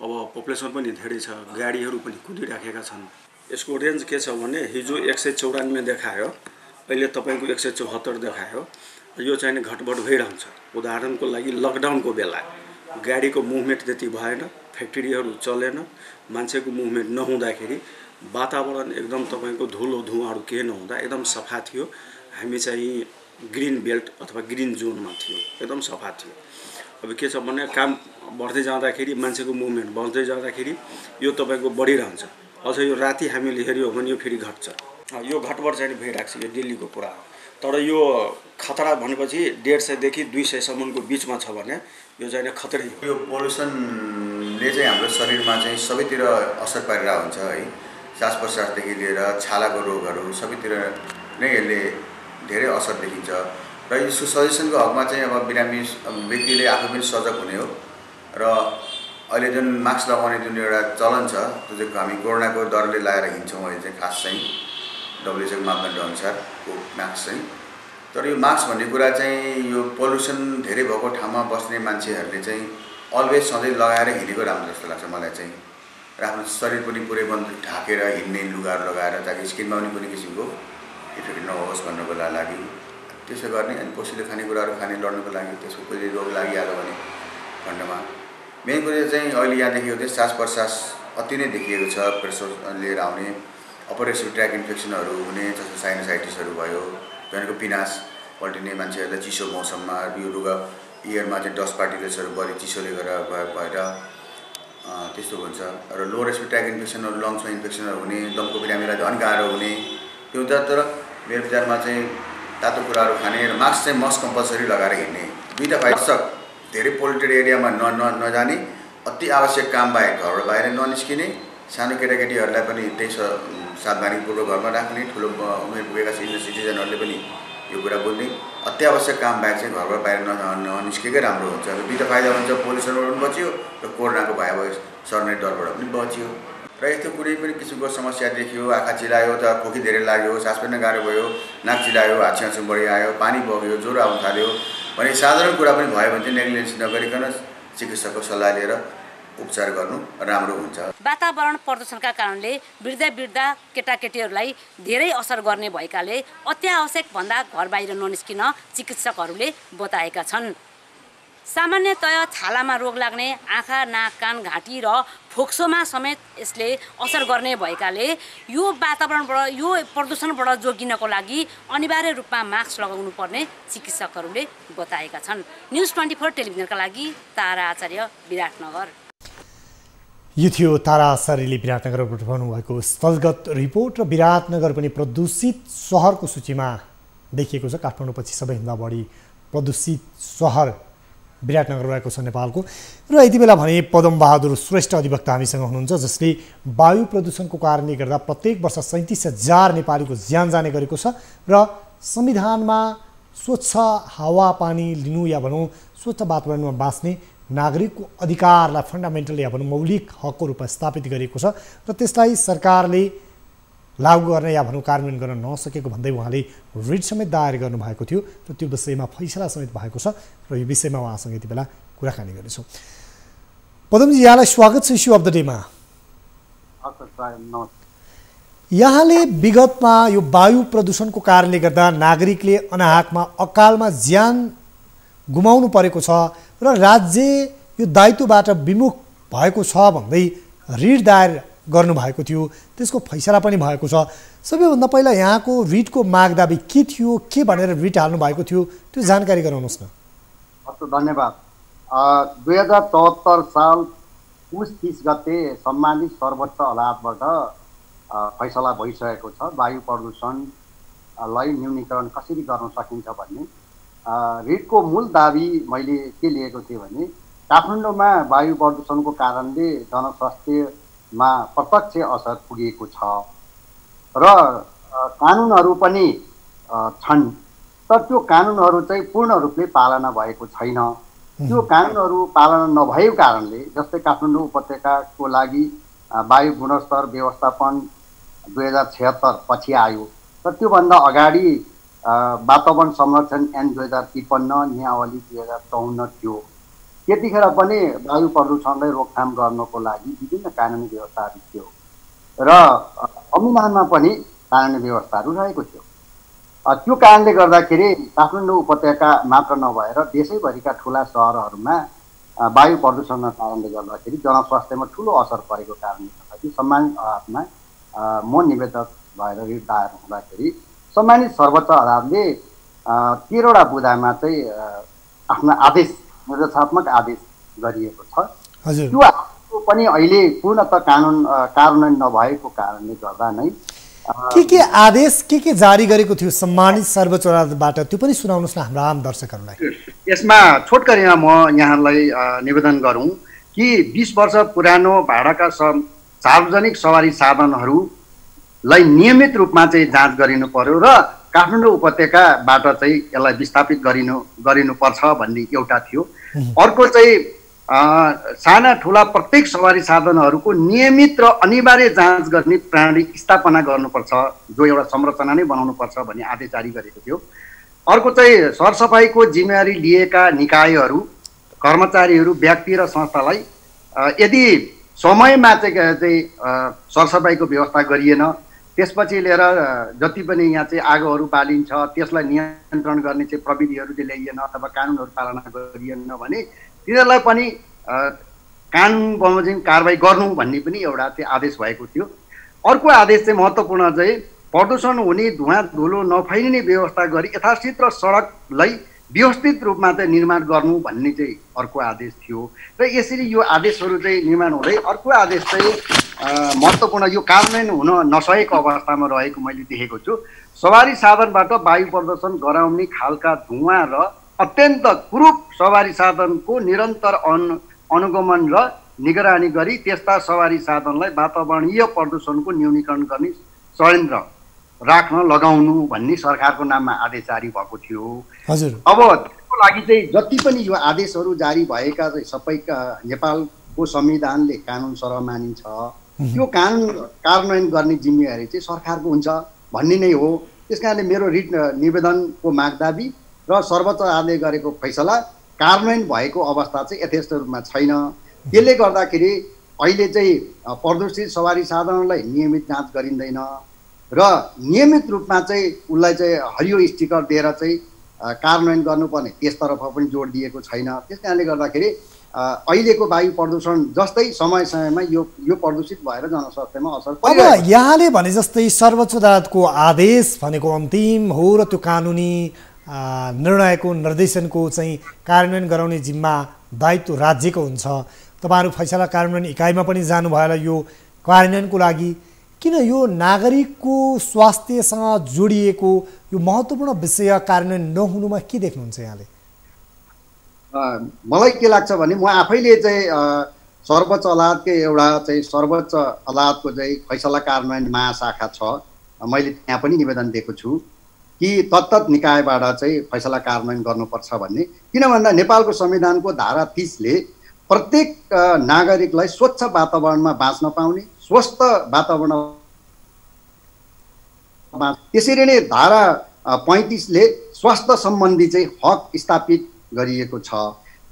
अब पपुलेसन पनि धेरै छ, गाडीहरू पनि कुदिराखेका छन्। यसको रेन्ज के छ भने हिजो 194 देखायो, अहिले तपाईँको 174 देखायो। यो चाहिँ नि घटबड भइरहन्छ। उदाहरणको लागि लकडाउनको बेला गाडीको मुभमेन्ट त्यति भएन, फ्याक्ट्रीहरू चलेन, मान्छेको मुभमेन्ट नहुँदाखेरि वातावरण एकदम तपाईँको धुलो धुवाँहरू केही नहुँदा एकदम सफा थियो। हामी चाहिँ ग्रिन बेल्ट अथवा ग्रिन जोनमा थियो, एकदम सफा थियो। अब के छ भने काम बढ्दै जाँदाखेरि मान्छेको मुभमेन्ट बढ्दै जाँदाखेरि यो तपाईँको बढिरहन्छ। अझ यो राति हामीले हेऱ्यो भने यो फेरि घट्छ। यो घटबड चाहिँ भइरहेको छ, यो दिल्लीको कुरा हो। तर यो खतरा भनेपछि 150 देखि 200 सम्मको बिचमा छ भने यो चाहिँ खतरै हो। यो पोल्युसनले चाहिँ हाम्रो शरीरमा चाहिँ सबैतिर असर पारिरहेको हुन्छ है। श्वास प्रश्वासदेखि लिएर छालाको रोगहरू सबैतिर नै यसले धेरै असर देखिन्छ। र यो सजेसनको हकमा चाहिँ अब बिरामी व्यक्तिले आफू पनि सजग हुने हो। र अहिले जुन मास्क लगाउने जुन एउटा चलन छ त्यो चाहिँ हामी कोरोनाको डरले लगाएर हिँड्छौँ। अहिले चाहिँ खास चाहिँ WHO मापदण्ड अनुसारको मास्क चाहिँ। तर यो मास्क भन्ने कुरा चाहिँ यो पोल्युसन धेरै भएको ठाउँमा बस्ने मान्छेहरूले चाहिँ अलवेज सधैँ लगाएर हिँडेको राम्रो जस्तो लाग्छ मलाई चाहिँ। र आफ्नो शरीर पनि पुरै ढाकेर हिँड्ने लुगाहरू लगाएर ताकि स्किनमा पनि कुनै किसिमको इफेक्ट नहोस् भन्नको लागि त्यसो गर्ने। अनि पोसिलो खानेकुराहरू खाने लड्नको लागि त्यसको कोही रोग लागिहाल्यो भने खण्डमा मेन कुरा चाहिँ अहिले यहाँ देखिएको चाहिँ श्वास प्रश्वास अति नै देखिएको छ। प्रेसर लिएर आउने, अप्पर रेस्पिरेटरी ट्र्याक इन्फेक्सनहरू हुने जस्तो साइनोसाइटिसहरू भयो, भनेको पिनास पल्टिने मान्छेहरूलाई चिसो मौसममा यो रुगा इयरमा चाहिँ डस्ट पार्टिकल्सहरू बढी चिसोले भएर त्यस्तो हुन्छ। र लो रेस्पिरेटरी ट्र्याक इन्फेक्सनहरू, लङ्समा इन्फेक्सनहरू हुने, दमको बिरामीलाई झन् गाह्रो हुने त्यो हुन्छ। तर मेरो विचारमा चाहिँ तातो कुराहरू खाने र मास्क चाहिँ मस्ट कम्पलसरी लगाएर हिँड्ने। दुईवटा फाइदा, धेरै पोल्युटेड एरियामा नजाने, अति आवश्यक काम बाहेक घरबाट बाहिर ननिस्किने, सानो केटाकेटीहरूलाई पनि त्यही सावधानीपूर्वक घरमा राख्ने, ठुलो उमेर पुगेका सिनियर सिटिजनहरूले पनि यो कुरा बोल्ने। अत्यावश्यक काम बाहेक चाहिँ घरबाट बाहिर ननिस्केकै राम्रो हुन्छ। र दुईवटा फाइदा हुन्छ, पोल्युसनबाट पनि बच्यो र कोरोनाको भयावह सर्ने डरबाट पनि बच्यो। र यस्तो कुनै पनि किसिमको समस्या देखियो, आँखा चिलायो त खोकी धेरै लाग्यो, सास फेर्न गाह्रो भयो, नाक चिलायो, हाच्छियाछु बढी आयो, पानी बग्यो, ज्वरो आउन थाल्यो भने साधारण कुरा पनि भयो भने चाहिँ नेग्लिजेन्स नगरिकन चिकित्सकको सल्लाह लिएर उपचार गर्नु राम्रो हुन्छ। वातावरण प्रदूषणका कारणले वृद्ध केटाकेटीहरूलाई धेरै असर गर्ने भएकाले अत्यावश्यक भन्दा घर बाहिर ननिस्किन चिकित्सकहरूले बताएका छन्। सामान्यतया छालामा रोग लाग्ने, आँखा, नाक, कान, घाँटी र फोक्सोमा समेत यसले असर गर्ने भएकाले यो वातावरणबाट, यो प्रदूषणबाट जोगिनको लागि अनिवार्य रूपमा मास्क लगाउनु पर्ने चिकित्सकहरूले बताएका छन्। न्युज 24 टेलिभिजनका लागि तारा आचार्य, विराटनगर। यो थियो तारा आचार्यले विराटनगरबाट पठाउनु भएको स्थलगत रिपोर्ट। र विराटनगर पनि प्रदूषित सहरको सूचीमा देखिएको छ। काठमाडौँपछि सबैभन्दा बढी प्रदूषित सहर विराटनगर रहेको छ नेपालको। र यति बेला भने पदमबहादुर श्रेष्ठ अधिवक्ता हामीसँग हुनुहुन्छ, जसले वायु प्रदूषणको कारणले गर्दा प्रत्येक वर्ष 37,000 नेपालीको ज्यान जाने गरेको छ र संविधानमा स्वच्छ हावापानी लिनु या भनौँ स्वच्छ वातावरणमा बाँच्ने नागरिकको अधिकारलाई फन्डामेन्टल या भनौँ मौलिक हकको रूपमा स्थापित गरिएको छ र त्यसलाई सरकारले लागू गर्न या भनौँ कार्यान्वयन गर्न नसकेको भन्दै उहाँले रिट समेत दायर गर्नुभएको थियो र त्यो विषयमा फैसला समेत भएको छ र यो विषयमा उहाँसँग यति बेला कुराकानी गर्नेछौँ। पदमजी, यहाँलाई स्वागत छ इस्यु अफ द डेमा। यहाँले विगतमा यो वायु प्रदूषणको कारणले गर्दा नागरिकले अनाहकमा अकालमा ज्यान गुमाउनु परेको छ र राज्य यो दायित्वबाट विमुख भएको छ भन्दै रिट दायर गर्नुभएको थियो, त्यसको फैसला पनि भएको छ। सबैभन्दा पहिला यहाँको रिटको माग दाबी के थियो, के भनेर रिट हाल्नु भएको थियो, त्यो जानकारी गराउनुहोस् न। धन्यवाद। 2074 साल पुस 30 गते सम्मानित सर्वोच्च अदालतबाट फैसला भइसकेको छ वायु प्रदूषणलाई न्यूनीकरण कसरी गर्न सकिन्छ भन्ने। रिटको मूल दाबी मैले के लिएको थिएँ भने काठमाडौँमा वायु प्रदूषणको कारणले जनस्वास्थ्यमा प्रत्यक्ष असर पुगेको छ र कानुनहरू पनि छन्, तर त्यो कानुनहरू चाहिँ पूर्ण रूपले पालना भएको छैन। त्यो कानुनहरू पालना नभएको कारणले जस्तै काठमाडौँ उपत्यकाको लागि वायु गुणस्तर व्यवस्थापन 2076 पछि आयो, तर त्योभन्दा अगाडि वातावरण संरक्षण ऐन 2053 नियावली 2054 थियो। त्यतिखेर पनि वायु प्रदूषणलाई रोकथाम गर्नको लागि विभिन्न कानुनी व्यवस्थाहरू थियो र संविधानमा पनि कानुनी व्यवस्थाहरू रहेको थियो। त्यो कारणले गर्दाखेरि काठमाडौँ उपत्यका मात्र नभएर देशैभरिका ठुला सहरहरूमा वायु प्रदूषणको कारणले गर्दाखेरि जनस्वास्थ्यमा ठुलो असर परेको कारणले गर्दाखेरि सम्मानित अदालतमा म निवेदक भएर रिट दायर हुँदाखेरि सम्मानित सर्वोच्च अदालतले 13वटा बुँदामा चाहिँ आफ्नो आदेश निर्देशात्मक आदेश गरिएको छ। त्यो आदेशको पनि अहिले पूर्णतः कार्यान्वयन नभएको कारणले गर्दा नै के आदेश के जारी गरेको थियो सम्मानित सर्वोच्च अदालतबाट, त्यो पनि सुनाउनुहोस् न हाम्रा आम दर्शकहरूलाई। यसमा छोटकरीमा म यहाँलाई निवेदन गरौँ कि 20 वर्ष पुरानो भाडाका सार्वजनिक सवारी साधनहरूलाई नियमित रूपमा चाहिँ जाँच गरिनु पर्यो र काठमाडौँ उपत्यकाबाट चाहिँ यसलाई विस्थापित गरिनुपर्छ भन्ने एउटा थियो। अर्को चाहिँ साना ठुला प्रत्येक सवारी साधनहरूको नियमित र अनिवार्य जाँच गर्ने प्रणाली स्थापना गर्नुपर्छ, जो एउटा संरचना नै बनाउनुपर्छ भन्ने आदेश जारी गरेको थियो। अर्को चाहिँ सरसफाइको जिम्मेवारी लिएका निकायहरू, कर्मचारीहरू, व्यक्ति र संस्थालाई यदि समयमा चाहिँ सरसफाइको व्यवस्था गरिएन, त्यसपछि लिएर जति पनि यहाँ चाहिँ आगोहरू बालिन्छ त्यसलाई नियन्त्रण गर्ने चाहिँ प्रविधिहरूले ल्याइएन अथवा कानुनहरू पालना गरिएन भने तिनीहरूलाई पनि कानुन बमोजिम कारबाही गर्नु भन्ने पनि एउटा चाहिँ आदेश भएको थियो। अर्को आदेश चाहिँ महत्त्वपूर्ण चाहिँ प्रदूषण हुने धुवाँ धुलो नफैलिने व्यवस्था गरी यथाशीघ्र र सडकलाई व्यवस्थित रूपमा चाहिँ निर्माण गर्नु भन्ने चाहिँ अर्को आदेश थियो र यसरी यो आदेशहरू चाहिँ निर्माण हुँदै अर्को आदेश चाहिँ महत्त्वपूर्ण यो कार्यान्वयन हुन नसकेको अवस्थामा रहेको मैले देखेको छु। सवारी साधनबाट वायु प्रदूषण गराउने खालका धुवाँ र अत्यन्त क्रूप सवारी साधनको निरन्तर अनुगमन र निगरानी गरी त्यस्ता सवारी साधनलाई वातावरणीय प्रदूषणको न्यूनीकरण गर्ने षड्यन्त्र राख्न लगाउनु भन्ने सरकारको नाममा आदेश जारी भएको थियो। अब त्यसको लागि चाहिँ जति पनि यो आदेशहरू जारी भएका चाहिँ सबैका नेपालको संविधानले कानुन सरह मानिन्छ, त्यो कानुन कार्यान्वयन गर्ने जिम्मेवारी चाहिँ सरकारको हुन्छ भन्ने नै हो। त्यसकारणले मेरो रिट निवेदनको मागदाबी र सर्वोच्च अदालतले गरेको फैसला कार्यान्वयन भएको अवस्था चाहिँ यथेष्ट रूपमा छैन। त्यसले गर्दाखेरि अहिले चाहिँ प्रदूषित सवारी साधनलाई नियमित जाँच गरिँदैन र नियमित रूपमा चाहिँ उसलाई चाहिँ हरियो स्टिकर दिएर चाहिँ कार्यान्वयन गर्नुपर्ने त्यसतर्फ पनि जोड दिएको छैन। त्यस कारणले गर्दाखेरि अहिलेको वायु प्रदूषण जस्तै समय समयमा यो प्रदूषित भएर जनस्वास्थ्यमा असर परिरहेको छ। अब यहाँले भने जस्तै सर्वोच्च अदालतको आदेश भनेको अन्तिम हो र त्यो कानुनी निर्णयको निर्देशनको चाहिँ कार्यान्वयन गराउने जिम्मा दायित्व राज्यको हुन्छ। तपाईँहरू फैसला कार्यान्वयन इकाइमा पनि जानुभयो होला यो कार्यान्वयनको लागि, किन यो नागरिकको स्वास्थ्यसँग जोडिएको यो महत्त्वपूर्ण विषय कार्यान्वयन नहुनुमा के देख्नुहुन्छ यहाँले? मलाई के लाग्छ भने म आफैले चाहिँ सर्वोच्च अदालतकै एउटा चाहिँ सर्वोच्च अदालतको चाहिँ फैसला कार्यान्वयन महाशाखा छ, मैले त्यहाँ पनि निवेदन दिएको छु कि तत्त निकायबाट चाहिँ फैसला कार्यान्वयन गर्नुपर्छ भन्ने। किन भन्दा नेपालको संविधानको धारा 30 ले प्रत्येक नागरिकलाई स्वच्छ वातावरणमा बाँच्न पाउने, स्वस्थ वातावरण, त्यसरी नै धारा 35 ले स्वास्थ्य सम्बन्धी चाहिँ हक स्थापित गरिएको छ।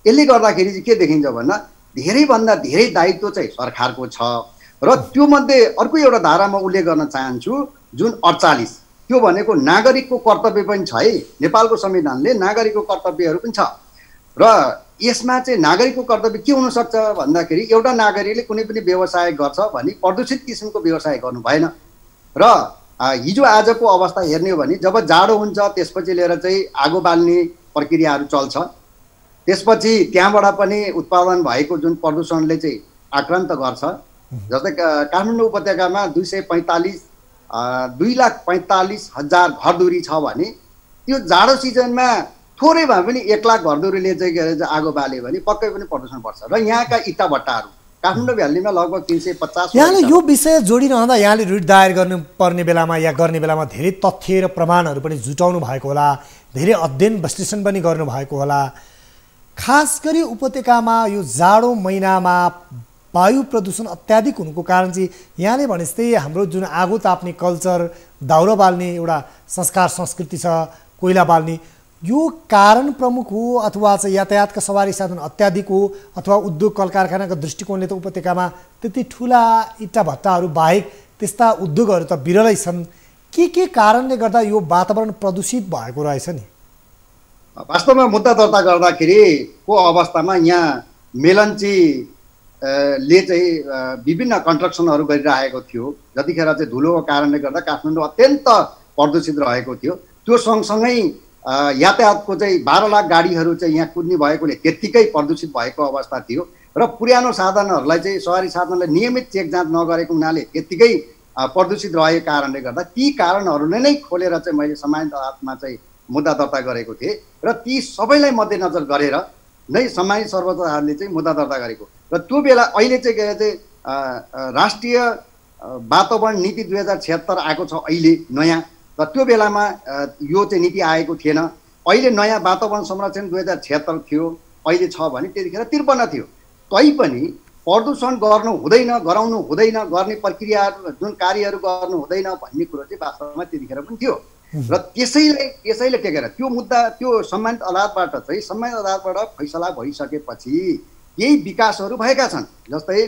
यसले गर्दाखेरि चाहिँ के देखिन्छ भन्दा धेरैभन्दा धेरै दायित्व चाहिँ सरकारको छ र त्यो मध्ये अर्को एउटा धारामा उल्लेख गर्न चाहन्छु जुन 48, त्यो भनेको नागरिकको कर्तव्य पनि छ है। नेपालको संविधानले नागरिकको कर्तव्यहरू पनि छ र यसमा चाहिँ नागरिकको कर्तव्य के हुनसक्छ भन्दाखेरि एउटा नागरिकले कुनै पनि व्यवसाय गर्छ भने प्रदूषित किसिमको व्यवसाय गर्नु भएन र हिजो आजको अवस्था हेर्ने हो भने जब जाडो हुन्छ त्यसपछि लिएर चाहिँ आगो बाल्ने प्रक्रियाहरू चल्छ, त्यसपछि त्यहाँबाट पनि उत्पादन भएको जुन प्रदूषणले चाहिँ आक्रान्त गर्छ। जस्तै काठमाडौँ उपत्यकामा 2,45,000 घरधुरी छ भने त्यो जाडो सिजनमा थोरै भए पनि 1 लाख घरधुरीले चाहिँ आगो बाल्यो भने पक्कै पनि प्रदूषण बढ्छ। र यहाँका इट्टा भट्टाहरू काठमाडौँ भ्यालीमा लगभग 350। यहाँले यो विषय जोडिरहँदा यहाँले रिट दायर गर्नुपर्ने बेलामा या गर्ने बेलामा धेरै तथ्य र प्रमाणहरू पनि जुटाउनु भएको होला, धेरै अध्ययन विश्लेषण पनि गर्नुभएको होला। खास गरी उपत्यकामा यो जाडो महिनामा वायु प्रदूषण अत्याधिक हुनुको कारण चाहिँ यहाँले भने जस्तै हाम्रो जुन आगो ताप्ने कल्चर, दाउरा बाल्ने एउटा संस्कार संस्कृति छ, कोइला बाल्ने, यो कारण प्रमुख हो अथवा चाहिँ यातायातका सवारी साधन अत्याधिक हो अथवा उद्योग कल कारखानाको दृष्टिकोणले त उपत्यकामा त्यति ठुला इट्टा भट्टाहरू बाहेक त्यस्ता उद्योगहरू त बिरलै छन्। के कारणले गर्दा यो वातावरण प्रदूषित भएको रहेछ नि? वास्तवमा मुद्दा दर्ता गर्दाखेरि को अवस्थामा यहाँ मेलन्ची ले चाहिँ विभिन्न कन्स्ट्रक्सनहरू गरिरहेको थियो, जतिखेर चाहिँ धुलोको कारणले गर्दा काठमाडौँ अत्यन्त प्रदूषित रहेको थियो। त्यो सँगसँगै यातायातको चाहिँ 12 लाख गाडीहरू चाहिँ यहाँ कुद्ने भएकोले त्यत्तिकै प्रदूषित भएको अवस्था थियो र पुरानो साधनहरूलाई चाहिँ सवारी साधनलाई नियमित चेक जाँच नगरेको हुनाले त्यत्तिकै प्रदूषित रहेको कारणले गर्दा ती कारणहरूले नै खोलेर चाहिँ मैले सामान्य अदालतमा चाहिँ मुद्दा दर्ता गरेको थिएँ र ती सबैलाई मध्यनजर गरेर नै सामान्य सर्वोच्च अदालतले चाहिँ मुद्दा दर्ता गरेको। र त्यो बेला अहिले चाहिँ के अरे चाहिँ राष्ट्रिय वातावरण नीति 2076 आएको छ अहिले नयाँ, र त्यो बेलामा यो चाहिँ नीति आएको थिएन। अहिले नयाँ वातावरण संरक्षण 2076 थियो, अहिले छ भने त्यतिखेर 53 थियो। तैपनि प्रदूषण गर्नु हुँदैन, गराउनु हुँदैन, गर्ने प्रक्रियाहरू जुन कार्यहरू गर्नु हुँदैन भन्ने कुरो चाहिँ वास्तवमा त्यतिखेर पनि थियो। र त्यसैले टेकेर त्यो मुद्दा त्यो सम्मानित अदालतबाट चाहिँ सम्मानित अदालतबाट फैसला भइसकेपछि यही विकासहरू भएका छन्। जस्तै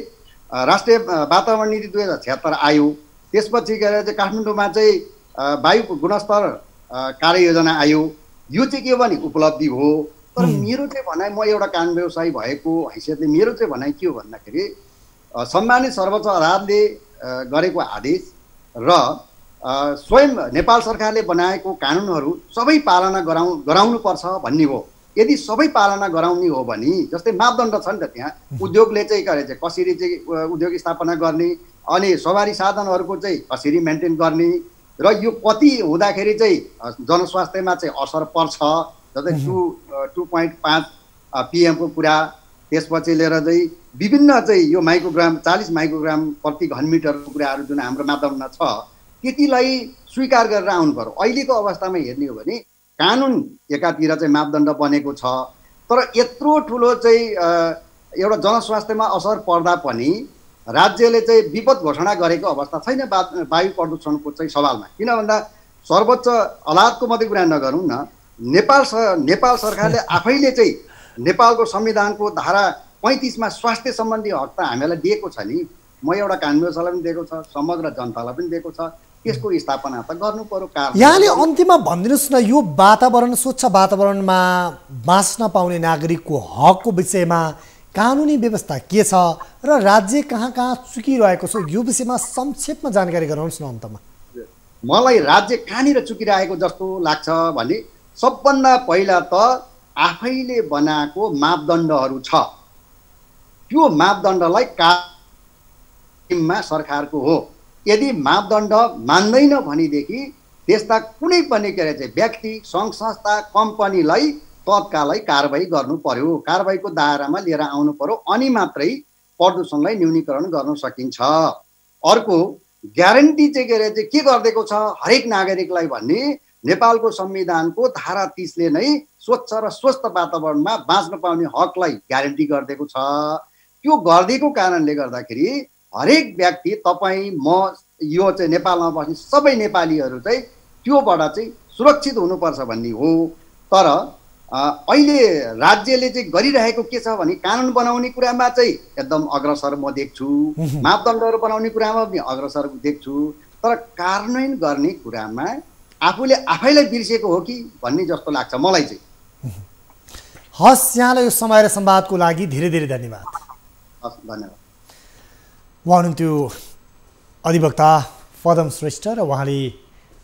राष्ट्रिय वातावरण नीति 2076 आयो, त्यसपछि के अरे चाहिँ काठमाडौँमा चाहिँ वायु गुणस्तर कार्ययोजना आयो। यो चाहिँ के भने उपलब्धि हो। तर मेरो चाहिँ भनाइ, म एउटा कानुन व्यवसायी भएको हैसियतले मेरो चाहिँ भनाइ के हो भन्दाखेरि सम्मानित सर्वोच्च अदालतले गरेको आदेश र स्वयं नेपाल सरकारले बनाएको कानुनहरू सबै पालना गराउनुपर्छ भन्ने हो। यदि सबै पालना गराउने हो भने जस्तै मापदण्ड छ नि त, त्यहाँ उद्योगले चाहिँ कसरी चाहिँ उद्योग स्थापना गर्ने, अनि सवारी साधनहरूको चाहिँ कसरी मेन्टेन गर्ने, र यो कति हुँदाखेरि चाहिँ जनस्वास्थ्यमा चाहिँ असर पर्छ, जस्तै 2.5 PM को कुरा, त्यसपछि लिएर चाहिँ विभिन्न चाहिँ यो माइक्रोग्राम 40 माइक्रोग्राम प्रति घनमिटरको कुराहरू जुन हाम्रो मापदण्ड छ त्यतिलाई स्वीकार गरेर आउनु पर्यो। अहिलेको अवस्थामा हेर्ने हो भने कानुन एकातिर चाहिँ मापदण्ड बनेको छ, तर यत्रो ठुलो चाहिँ एउटा जनस्वास्थ्यमा असर पर्दा पनि राज्यले चाहिँ विपद घोषणा गरेको अवस्था छैन वायु प्रदूषणको चाहिँ सवालमा। किन भन्दा सर्वोच्च अदालतको मात्रै कुरा नगरौँ न, नेपाल सरकारले आफैले चाहिँ नेपालको संविधानको धारा 35 स्वास्थ्य सम्बन्धी हक त हामीलाई दिएको छ नि। म एउटा कानुन व्यवस्थालाई पनि दिएको छ, समग्र जनतालाई पनि दिएको छ, त्यसको स्थापना त गर्नु पर्यो। यहाँले अन्तिममा भनिदिनुहोस् न, यो वातावरण स्वच्छ वातावरणमा बाँच्न पाउने नागरिकको हकको विषयमा कानुनी व्यवस्था के छ र राज्य कहाँ कहाँ चुकिरहेको छ, यो विषयमा संक्षेपमा जानकारी गराउनुहोस् न। अन्तमा मलाई राज्य कहाँनिर चुकिरहेको जस्तो लाग्छ भने सबभन्दा पहिला त आफैले बनाएको मापदण्डहरू छ, त्यो मापदण्डलाई कायममा सरकारको हो। यदि मापदण्ड मान्दैन भनेदेखि त्यस्ता कुनै पनि के अरे चाहिँ व्यक्ति, सङ्घ संस्था, कम्पनीलाई तत्कालै कारबाही गर्नु पर्यो, कारबाहीको दायरामा लिएर आउनु पर्यो, अनि मात्रै प्रदूषणलाई न्यूनीकरण गर्न सकिन्छ। अर्को ग्यारेन्टी चाहिँ के अरे चाहिँ के गरिदिएको छ हरेक नागरिकलाई भन्ने नेपालको संविधानको धारा 30 ले नै स्वच्छ र स्वस्थ वातावरणमा बाँच्न पाउने हकलाई ग्यारेन्टी गरिदिएको छ। त्यो गरिदिएको कारणले गर्दाखेरि हरेक व्यक्ति, तपाईँ, म, यो चाहिँ नेपालमा बस्ने सबै नेपालीहरू चाहिँ त्योबाट चाहिँ सुरक्षित हुनुपर्छ भन्ने हो। तर अहिले राज्यले चाहिँ गरिरहेको के छ भने कानुन बनाउने कुरामा चाहिँ एकदम अग्रसर म देख्छु, मापदण्डहरू बनाउने कुरामा पनि अग्रसर देख्छु, तर कार्यान्वयन गर्ने कुरामा आफूले आफैलाई बिर्सेको हो कि भन्ने जस्तो लाग्छ मलाई चाहिँ। हस्, यहाँलाई यो समय र संवादको लागि धेरै धेरै धन्यवाद। हस्, धन्यवाद। उहाँ हुनुहुन्थ्यो अधिवक्ता पदम श्रेष्ठ र उहाँले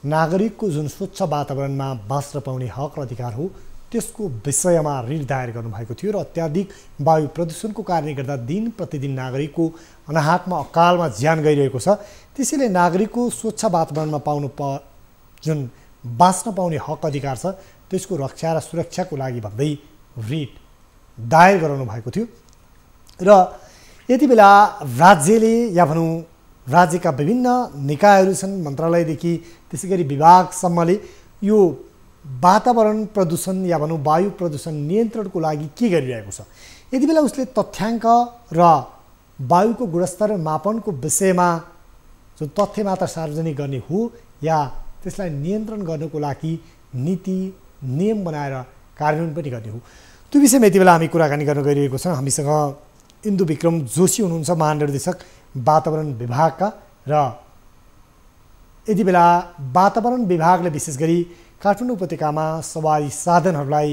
नागरिकको जुन स्वच्छ वातावरणमा बाँच्न पाउने हक र अधिकार हो त्यसको विषयमा रिट दायर गर्नुभएको थियो र अत्याधिक वायु प्रदूषणको कारणले गर्दा दिन प्रतिदिन नागरिकको अनाहकमा अकालमा ज्यान गइरहेको छ। त्यसैले नागरिकको स्वच्छ वातावरणमा जुन बाँच्न पाउने हक अधिकार छ त्यसको रक्षा र सुरक्षाको लागि भन्दै रिट दायर गराउनु भएको थियो। र यति बेला राज्यले या भनौँ राज्यका विभिन्न निकायहरू छन्, मन्त्रालयदेखि त्यसै गरी विभागसम्मले यो वातावरण प्रदूषण या भनौँ वायु प्रदूषण नियन्त्रणको लागि के गरिरहेको छ। यति बेला उसले तथ्याङ्क र वायुको गुणस्तर मापनको विषयमा जुन तथ्य मात्र सार्वजनिक गर्ने हो या त्यसलाई नियन्त्रण गर्नको लागि नीति नियम बनाएर कार्यान्वयन पनि गर्ने हो, त्यो विषयमा यति बेला हामी कुराकानी गर्न गइरहेको छौँ। हामीसँग इन्दु विक्रम जोशी हुनुहुन्छ, महानिर्देशक वातावरण विभागका। र यति बेला वातावरण विभागले विशेष गरी काठमाडौँ उपत्यकामा सवारी साधनहरूलाई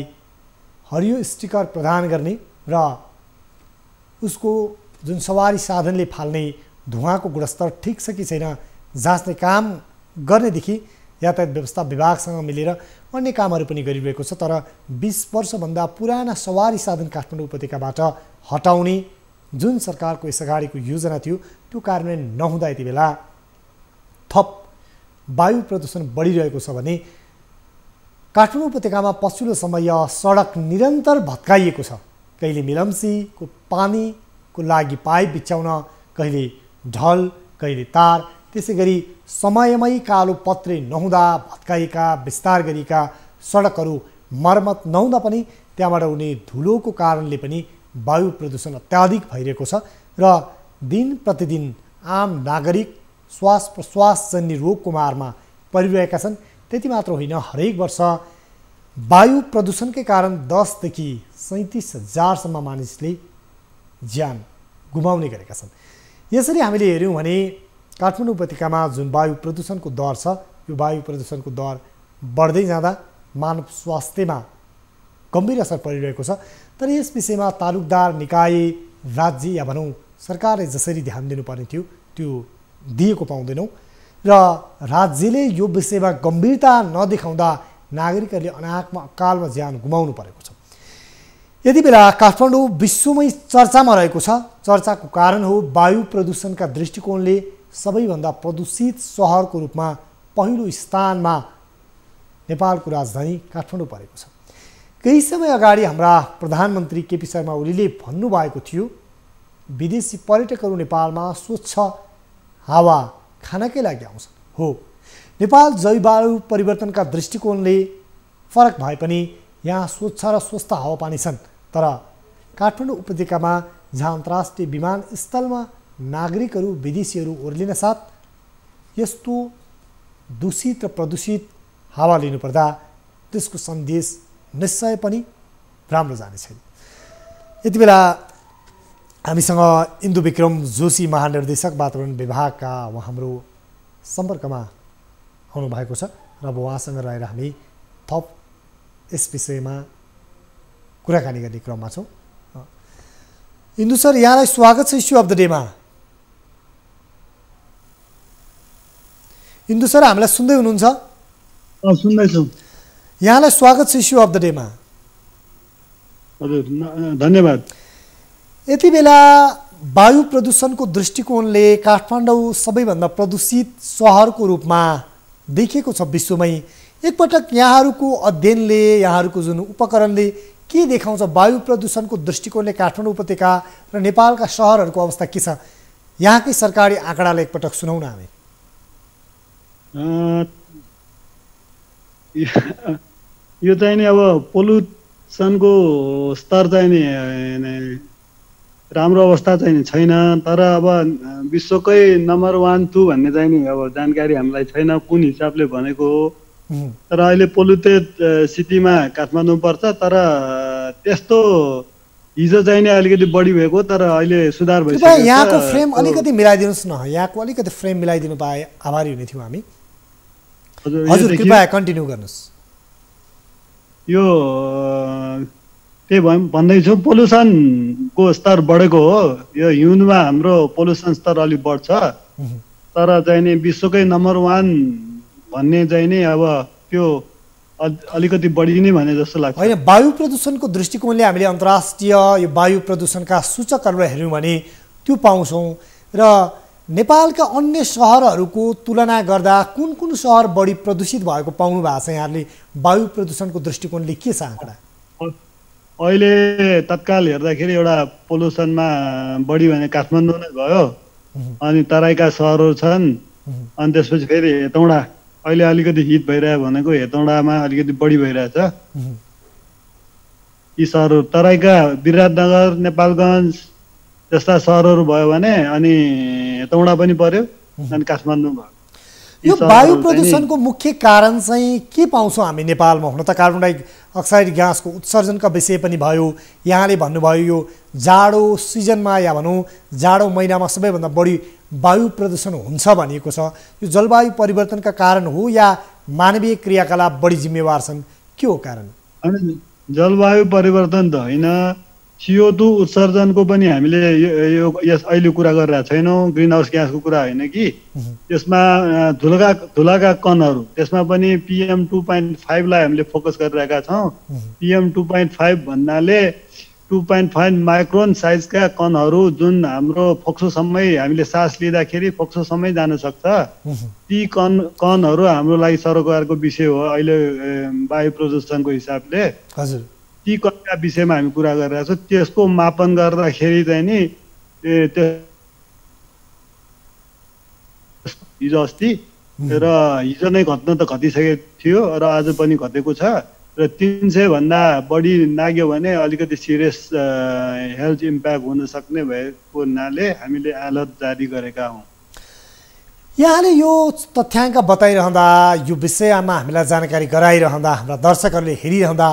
हरियो स्टिकर प्रदान गर्ने र उसको जुन सवारी साधनले फाल्ने धुवाँको गुणस्तर ठिक छ कि छैन जाँच्ने काम गर्नेदेखि यातायात व्यवस्था विभागसँग मिलेर अन्य कामहरू पनि गरिरहेको छ। तर 20 वर्षभन्दा पुराना सवारी साधन काठमाडौँ उपत्यकाबाट हटाउने जुन सरकारको यसअगाडिको योजना थियो त्यो कार्यान्वयन नहुँदा यति बेला थप वायु प्रदूषण बढिरहेको छ भने काठमाडौँ उपत्यकामा पछिल्लो समय सडक निरन्तर भत्काइएको छ। कहिले मिलम्सीको पानीको लागि पाइप बिछ्याउन, कहिले ढल, कहिले तार, त्यसै गरी समयमै कालो पत्रे नहुँदा भत्काइएका विस्तार गरिएका सडकहरू मर्मत नहुँदा पनि त्यहाँबाट हुने धुलोको कारणले पनि वायु प्रदूषण अत्याधिक भइरहेको छ र दिन प्रतिदिन आम नागरिक श्वास प्रश्वासजन्य रोगको मारमा परिरहेका छन्। त्यति मात्र होइन, हरेक वर्ष वायु प्रदूषणकै कारण 10 देखि 37,000सम्म मानिसले ज्यान गुमाउने गरेका छन्। यसरी हामीले हेऱ्यौँ भने काठमाडौँ उपत्यकामा जुन वायु प्रदूषणको दर छ यो वायु प्रदूषणको दर बढ्दै जाँदा मानव स्वास्थ्यमा गम्भीर असर परिरहेको छ। तर यस विषयमा तालुकदार निकाय, राज्य या भनौँ सरकारले जसरी ध्यान दिनुपर्ने थियो त्यो दिएको पाउँदैनौँ र राज्यले यो विषयमा गम्भीरता नदेखाउँदा नागरिकहरूले अनाहकमा अकालमा ज्यान गुमाउनु परेको छ। यति बेला काठमाडौँ विश्वमै चर्चामा रहेको छ। चर्चाको कारण हो वायु प्रदूषणका दृष्टिकोणले सबैभन्दा प्रदूषित सहरको रूपमा पहिलो स्थानमा नेपालको राजधानी काठमाडौँ परेको छ। केही समय अगाडि हाम्रा प्रधानमन्त्री केपी शर्मा ओलीले भन्नुभएको थियो विदेशी पर्यटकहरू नेपालमा स्वच्छ हावा खानकै लागि आउँछन्। हो, नेपाल जलवायु परिवर्तनका दृष्टिकोणले फरक भए पनि यहाँ स्वच्छ र स्वस्थ हावापानी छन्। तर काठमाडौँ उपत्यकामा जहाँ अन्तर्राष्ट्रिय विमानस्थलमा नागरिकहरू विदेशीहरू ओर्लिन साथ यस्तो दूषित र प्रदूषित हावा लिनुपर्दा त्यसको सन्देश निश्चय पनि राम्रो जाने छैन। यति बेला हामीसँग इन्दु विक्रम जोशी महानिर्देशक वातावरण विभागका उहाँ हाम्रो सम्पर्कमा आउनुभएको छ र अब उहाँसँग रहेर हामी थप यस विषयमा कुराकानी गर्ने क्रममा छौँ। इन्दु सर, यहाँलाई स्वागत छ इस्यु अफ द डेमा। इन्दु सर, हामीलाई सुन्दै हुनुहुन्छ? सुन्दैछु। यहाँलाई स्वागत छ इस्यु अफ द डेमा। हजुर, धन्यवाद। यति बेला वायु प्रदूषणको दृष्टिकोणले काठमाडौँ सबैभन्दा प्रदूषित सहरको रूपमा देखिएको छ विश्वमै। एकपटक यहाँहरूको अध्ययनले, यहाँहरूको जुन उपकरणले के देखाउँछ वायु प्रदूषणको दृष्टिकोणले काठमाडौँ उपत्यका र नेपालका सहरहरूको अवस्था के छ? यहाँकै सरकारी आँकडाले एकपटक सुनाउँ न हामी। यो चाहिँ नि अब पोल्युसनको स्तर चाहिँ नि राम्रो अवस्था चाहिँ छैन। तर अब विश्वकै नम्बर 1, 2 भन्ने चाहिँ नि अब जानकारी हामीलाई छैन कुन हिसाबले भनेको हो। तर अहिले पोल्युटेड सिटीमा काठमाडौँ पर्छ। तर त्यस्तो हिजो चाहिँ नि अलिकति बढी भएको, तर अहिले सुधार भइसक्यो। यहाँको फ्रेम अलिकति मिलाइदिनुहोस् न, यहाँको अलिकति फ्रेम मिलाइदिनु पाए आभारी हुने थियौँ हामी। हजुर, कृपया कन्टिन्यू गर्नुहोस्। यो त्यही भन्दैछु, पोल्युसनको स्तर बढेको हो। यो हिउँदमा हाम्रो पोल्युसन स्तर अलिक बढ्छ। तर चाहिँ नि विश्वकै नम्बर 1 भन्ने चाहिँ नि अब त्यो अलिकति बढी नै भने जस्तो लाग्छ। होइन, वायु प्रदूषणको दृष्टिकोणले हामीले अन्तर्राष्ट्रिय यो वायु प्रदूषणका सूचकहरूलाई हेऱ्यौँ भने त्यो पाउँछौँ र नेपालका अन्य सहरहरूको तुलना गर्दा कुन कुन सहर बढी प्रदूषित भएको पाउनु भएको छ यहाँले? वायु प्रदूषणको दृष्टिकोणले के छ आँकडा? अहिले तत्काल हेर्दाखेरि एउटा पोल्युसनमा बढी भने काठमाडौँ नै भयो, अनि तराईका सहरहरू छन्, अनि त्यसपछि फेरि हेटौँडा अहिले अलिकति हिट भइरहेको भनेको हेटौँडामा अलिकति बढी भइरहेछ। यी सहरहरू तराईका विराटनगर, नेपालगञ्ज जस्ता सहरहरू भयो भने अनि हेटौँडा पनि पर्यो, अनि काठमाडौँ भयो। यो वायु प्रदूषणको मुख्य कारण चाहिँ के पाउँछौँ हामी नेपालमा? हुन त कार्बन डाइअक्साइड ग्यासको उत्सर्जनका विषय पनि भयो, यहाँले भन्नुभयो यो जाडो सिजनमा या भनौँ जाडो महिनामा सबैभन्दा बढी वायु प्रदूषण हुन्छ भनिएको छ। यो जलवायु परिवर्तनका कारण हो या मानवीय क्रियाकलाप बढी जिम्मेवार छन्? के हो कारण? जलवायु परिवर्तन त होइन, CO2 उत्सर्जनको पनि हामीले यस अहिले कुरा गरिरहेको छैनौँ। ग्रिन हाउस ग्यासको कुरा होइन कि, त्यसमा धुलाका कणहरू, त्यसमा पनि PM 2.5 लाई हामीले फोकस गरिरहेका छौँ। PM 2.5 भन्नाले 2.5 माइक्रोन साइजका कणहरू जुन हाम्रो फोक्सोसम्मै हामीले सास लिँदाखेरि फोक्सोसम्मै जान सक्छ। ती कणहरू हाम्रो लागि सरोकारको विषय हो अहिले वायु प्रदूषणको हिसाबले। हजुर, ती कणका विषयमा हामी कुरा गरिरहेका छौँ। त्यसको मापन गर्दाखेरि चाहिँ नि हिजो अस्ति र हिजो नै घट्न त घटिसकेको थियो र आज पनि घटेको छ र 300 भन्दा बढी नाग्यो भने अलिकति सिरियस हेल्थ इम्प्याक्ट हुन सक्ने भएको हुनाले हामीले अलर्ट जारी गरेका हौँ। यहाँले यो तथ्याङ्क बताइरहँदा, यो विषयमा हामीलाई जानकारी गराइरहँदा, हाम्रा दर्शकहरूले हेरिरहँदा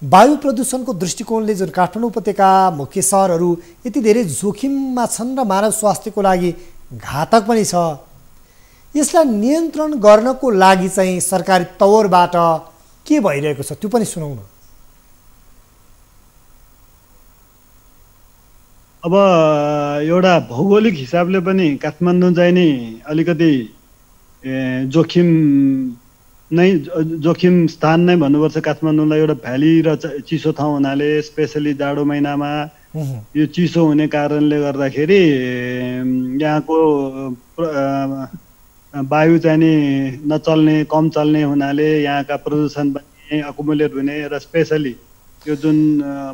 वायु प्रदूषणको दृष्टिकोणले जुन काठमाडौँ उपत्यका मुख्य सहरहरू यति धेरै जोखिममा छन् र मानव स्वास्थ्यको लागि घातक पनि छ, यसलाई नियन्त्रण गर्नको लागि चाहिँ सरकारी तौरबाट के भइरहेको छ त्यो पनि सुनाउन। अब एउटा भौगोलिक हिसाबले पनि काठमाडौँ चाहिँ नि अलिकति जोखिम स्थान नै भन्नुपर्छ। काठमाडौँलाई एउटा भ्याली र चिसो ठाउँ हुनाले, स्पेसली जाडो महिनामा यो चिसो हुने कारणले गर्दाखेरि यहाँको वायु चाहिँ नि नचल्ने, कम चल्ने हुनाले यहाँका प्रदूषण पनि अकुमुलेट हुने र स्पेसली यो जुन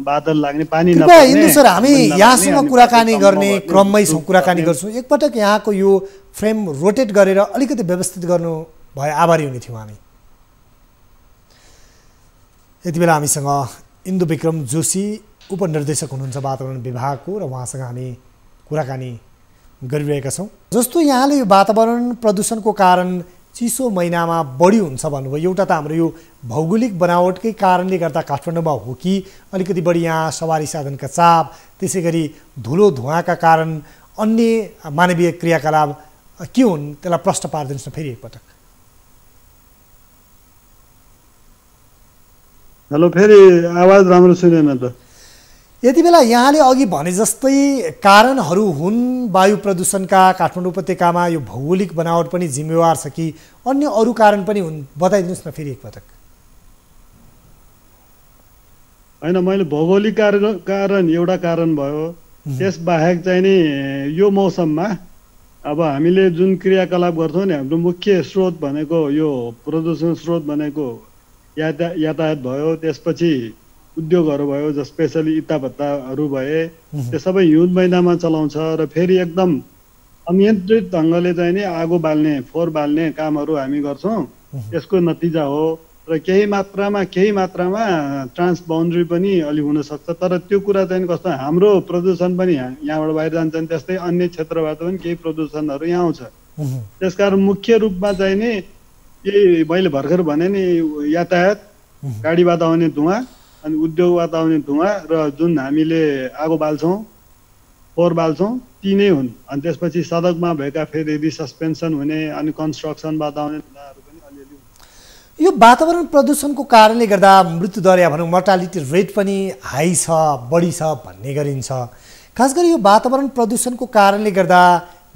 बादल लाग्ने, पानी नपर्ने। सर, हामी यहाँसँग कुराकानी गर्ने क्रममै कुराकानी गर्छौँ। एकपटक यहाँको यो फ्रेम रोटेट गरेर अलिकति व्यवस्थित गर्नु भए आभारी हुने थियौँ हामी। यति बेला हामीसँग इन्दु विक्रम जोशी उपनिर्देशक हुनुहुन्छ वातावरण विभागको र उहाँसँग हामी कुराकानी गरिरहेका छौँ। जस्तो यहाँले यो वातावरण प्रदूषणको कारण चिसो महिनामा बढी हुन्छ भन्नुभयो, एउटा त हाम्रो यो भौगोलिक बनावटकै कारणले गर्दा काठमाडौँमा हो कि अलिकति बढी यहाँ सवारी साधनका चाप, त्यसै गरी धुलो धुवाँका कारण अन्य मानवीय क्रियाकलाप के हुन्, त्यसलाई प्रश्न पारिदिनुहोस् न फेरि एकपटक। हेलो, फेरि आवाज राम्रो सुनेन त। यति बेला यहाँले अघि भने जस्तै कारणहरू हुन् वायु प्रदूषणका काठमाडौँ उपत्यकामा, यो भौगोलिक बनावट पनि जिम्मेवार छ कि अन्य अरू कारण पनि हुन्, बताइदिनुहोस् न फेरि एकपटक। होइन, मैले भौगोलिक कारण एउटा कारण भयो, त्यसबाहेक चाहिँ नि यो मौसममा अब हामीले जुन क्रियाकलाप गर्छौँ नि, हाम्रो मुख्य स्रोत भनेको यो प्रदूषण स्रोत भनेको यातायात भयो, त्यसपछि उद्योगहरू भयो, स्पेसली इट्टाभट्टाहरू भए, त्यो सबै हिउँ महिनामा चलाउँछ र फेरि एकदम अनियन्त्रित ढङ्गले चाहिँ नि आगो बाल्ने, फोहोर बाल्ने कामहरू हामी गर्छौँ। यसको नतिजा हो र केही मात्रामा ट्रान्स बाउन्ड्री पनि अलि हुनसक्छ। तर त्यो कुरा चाहिँ कस्तो, हाम्रो प्रदूषण पनि यहाँबाट बाहिर जान्छ, त्यस्तै अन्य क्षेत्रबाट पनि केही प्रदूषणहरू यहाँ आउँछ। त्यसकारण मुख्य रूपमा चाहिँ नि यही मैले भर्खर भने नि यातायात, गाडीबाट आउने धुवाँ, अनि उद्योगबाट आउने धुवाँ र जुन हामीले आगो बाल्छौँ, फोहोर बाल्छौँ, ती नै हुन्। अनि त्यसपछि सडकमा भएका फेरि रिसस्पेन्सन हुने अनि कन्स्ट्रक्सनबाट आउने धुवाँहरू पनि अलिअलि हुन्छ। यो वातावरण प्रदूषणको कारणले गर्दा मृत्युदर या भनौँ मोर्टालिटी रेट पनि हाई छ, बढी छ भन्ने गरिन्छ। खास गरी यो वातावरण प्रदूषणको कारणले गर्दा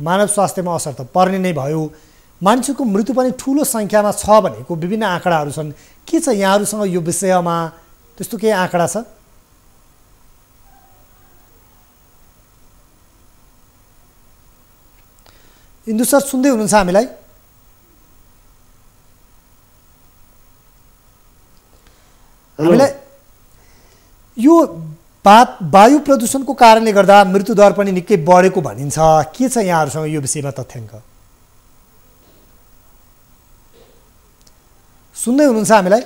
मानव स्वास्थ्यमा असर त पर्ने नै भयो, मान्छेको मृत्यु पनि ठुलो सङ्ख्यामा छ भनेको विभिन्न आँकडाहरू छन्। के छ यहाँहरूसँग यो विषयमा त्यस्तो केही आँकडा छ? इन्दु सर सुन्दै हुनुहुन्छ हामीलाई? हामीलाई यो वायु प्रदूषणको कारणले गर्दा मृत्युदर पनि निकै बढेको भनिन्छ। के छ यहाँहरूसँग यो विषयमा तथ्याङ्क? सुन्दै हुनुहुन्छ हामीलाई?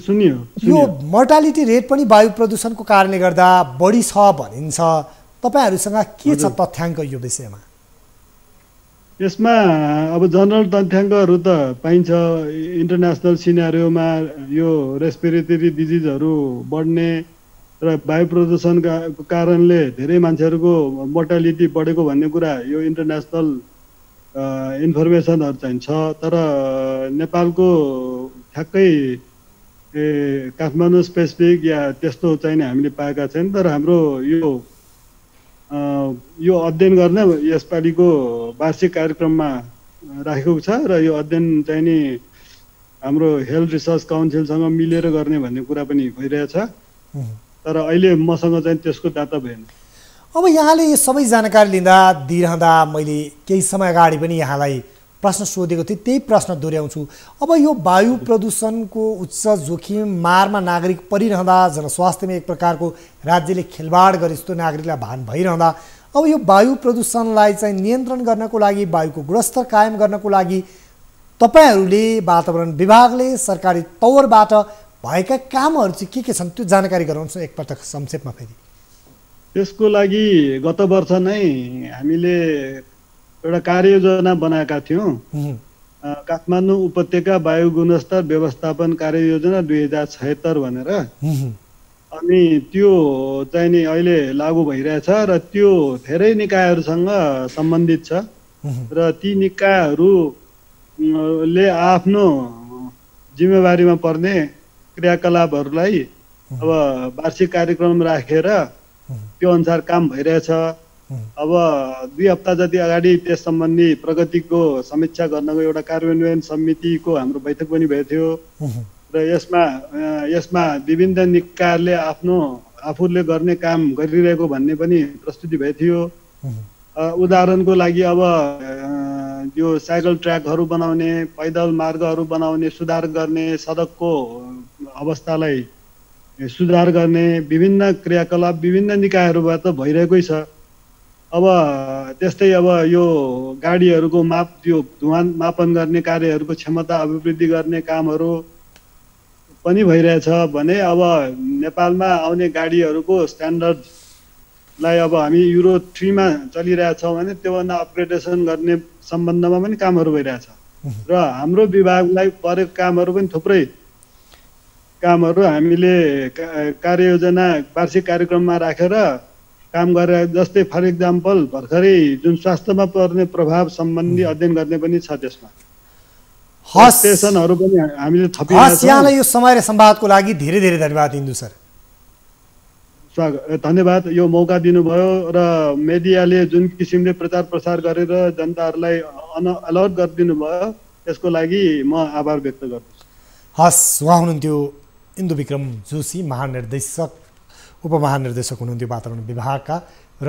सुनियो। यो मोर्टालिटी रेट पनि वायु प्रदूषणको कारणले गर्दा बढी छ भनिन्छ। तपाईहरुसँग के छ तथ्याङ्क यो विषयमा? यसमा अब जनरल तथ्याङ्कहरू त पाइन्छ। इन्टरनेसनल सिनारियोमा यो रेस्पिरेटरी डिजिजहरू बढ्ने र वायु प्रदूषणका कारणले धेरै मान्छेहरूको मोर्टालिटी बढेको भन्ने कुरा यो इन्टरनेसनल इन्फर्मेसनहरू चाहिँ छ। तर नेपालको ठ्याक्कै काठमाडौँ स्पेसिफिक या त्यस्तो चाहिँ हामीले पाएका छैन। तर हाम्रो यो अध्ययन गर्न यसपालिको वार्षिक कार्यक्रममा राखेको छ र यो अध्ययन चाहिँ नि हाम्रो हेल्थ रिसर्च काउन्सिलसँग मिलेर गर्ने भन्ने कुरा पनि भइरहेछ। तर अहिले मसँग चाहिँ त्यसको डाटा भएन। अब यहाँले यो सबै जानकारी दिइरहँदा मैले केही समय अगाडि पनि यहाँलाई प्रश्न सोधेको थिएँ, त्यही प्रश्न दोहोऱ्याउँछु। अब यो वायु प्रदूषणको उच्च जोखिम मारमा नागरिक परिरहँदा, जनस्वास्थ्यमा एक प्रकारको राज्यले खेलवाड गरे जस्तो नागरिकलाई भान भइरहँदा अब यो वायु प्रदूषणलाई चाहिँ नियन्त्रण गर्नको लागि, वायुको गुणस्तर कायम गर्नको लागि तपाईहरूले, वातावरण विभागले सरकारी तौरबाट भएका कामहरू चाहिँ के छन् त्यो जानकारी गराउनुहोस् एकपटक संक्षेपमा। फेरि त्यसको लागि गत वर्ष नै हामीले एउटा कार्ययोजना बनाएका थियौँ। काठमाडौँ उपत्यका वायु गुणस्तर व्यवस्थापन कार्ययोजना 2076 भनेर। अनि त्यो चाहिँ नि अहिले लागू भइरहेछ र त्यो धेरै निकायहरूसँग सम्बन्धित छ र ती निकायहरूले आफ्नो जिम्मेवारीमा पर्ने क्रियाकलापहरूलाई अब वार्षिक कार्यक्रम राखेर त्यो अनुसार काम भइरहेछ। अब 2 हप्ता जति अगाडि त्यस सम्बन्धी प्रगतिको समीक्षा गर्नको एउटा कार्यान्वयन समितिको हाम्रो बैठक पनि भएको थियो र यसमा विभिन्न निकायहरूले आफूले गर्ने काम गरिरहेको भन्ने पनि प्रस्तुति भएको थियो। उदाहरणको लागि अब यो साइकल ट्र्याकहरू बनाउने, पैदल मार्गहरू बनाउने, सुधार गर्ने, सडकको अवस्थालाई सुधार गर्ने विभिन्न क्रियाकलाप विभिन्न निकायहरूबाट भइरहेकै छ। अब त्यस्तै अब यो गाडीहरूको यो धुवाँ मापन गर्ने कार्यहरूको क्षमता अभिवृद्धि गर्ने कामहरू पनि भइरहेछ भने अब नेपालमा आउने गाडीहरूको स्ट्यान्डर्डलाई अब हामी युरो 3 मा चलिरहेछौँ भने त्योभन्दा अपग्रेडेसन गर्ने सम्बन्धमा पनि कामहरू भइरहेछ र हाम्रो विभागलाई परेको कामहरू पनि थुप्रै कामहरू हामीले कार्ययोजना वार्षिक कार्यक्रममा राखेर काम गरेर, जस्तै फर इक्जाम्पल भर्खरै जुन स्वास्थ्यमा पर्ने प्रभाव सम्बन्धी अध्ययन गर्ने पनि छ। त्यसमा स्टेसनहरू पनि हामीले थपिरहेका छौँ। यहाँलाई यो समय र संवादको लागि धेरै धेरै धन्यवाद इन्दु सर। धन्यवाद, यो मौका दिनुभयो र मिडियाले जुन किसिमले प्रचार प्रसार गरेर जनताहरूलाई अलर्ट गरिदिनु भयो त्यसको लागि म आभार व्यक्त गर्दछु। उहाँ हुनुहुन्थ्यो इन्दु विक्रम जोशी, उपमहानिर्देशक हुनुहुन्थ्यो वातावरण विभागका। र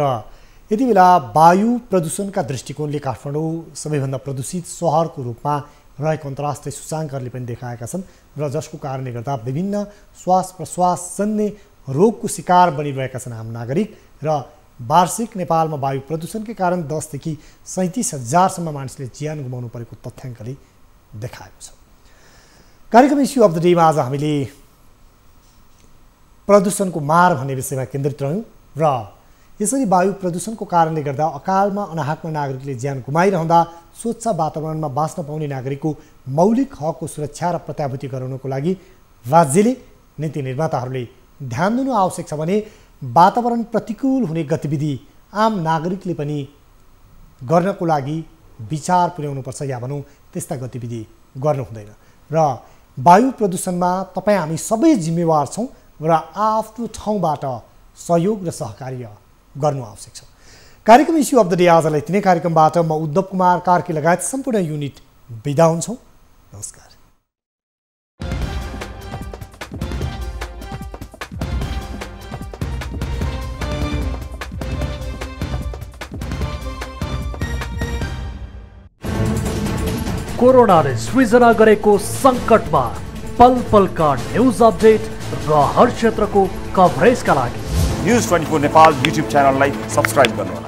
यति बेला वायु प्रदूषणका दृष्टिकोणले काठमाडौँ सबैभन्दा प्रदूषित सहरको रूपमा रहेको अन्तर्राष्ट्रिय सूचाङ्कहरूले पनि देखाएका छन् र जसको कारणले गर्दा विभिन्न श्वास प्रश्वासजन्य रोगको शिकार बनिरहेका छन् आम नागरिक। र वार्षिक नेपालमा वायु प्रदूषणकै कारण 10 देखि 37,000सम्म मानिसले ज्यान गुमाउनु परेको तथ्याङ्कले देखाएको छ। कार्यक्रम इस्यु अफ द डेमा आज हामीले प्रदूषणको मार भन्ने विषयमा केन्द्रित रह्यौँ र यसरी वायु प्रदूषणको कारणले गर्दा अकालमा अनाहकमा नागरिकले ज्यान गुमाइरहँदा स्वच्छ वातावरणमा बाँच्न पाउने नागरिकको मौलिक हकको सुरक्षा र प्रत्याभूति गराउनको लागि राज्यले, नीति निर्माताहरूले ध्यान दिनु आवश्यक छ भने वातावरण प्रतिकूल हुने गतिविधि आम नागरिकले पनि गर्नको लागि विचार पुर्याउनुपर्छ या भनौँ त्यस्ता गतिविधि गर्नु हुँदैन। र वायु प्रदूषणमा तपाईँ हामी सबै जिम्मेवार छौँ र आफ्नो ठाउँबाट सहयोग र सहकार्य गर्नु आवश्यक छ। कार्यक्रम इस्यु अफ द डे आजलाई तिनै कार्यक्रमबाट म उद्धव कुमार कार्की लगायत सम्पूर्ण युनिट बिदा हुन्छौँ। नमस्कार। कोरोनाले सृजना गरेको सङ्कटमा पल पलका न्युज अपडेट र हर क्षेत्रको कभरेजका लागि न्युज 24 नेपाल युट्युब च्यानललाई सब्स्क्राइब गर्नुहोला।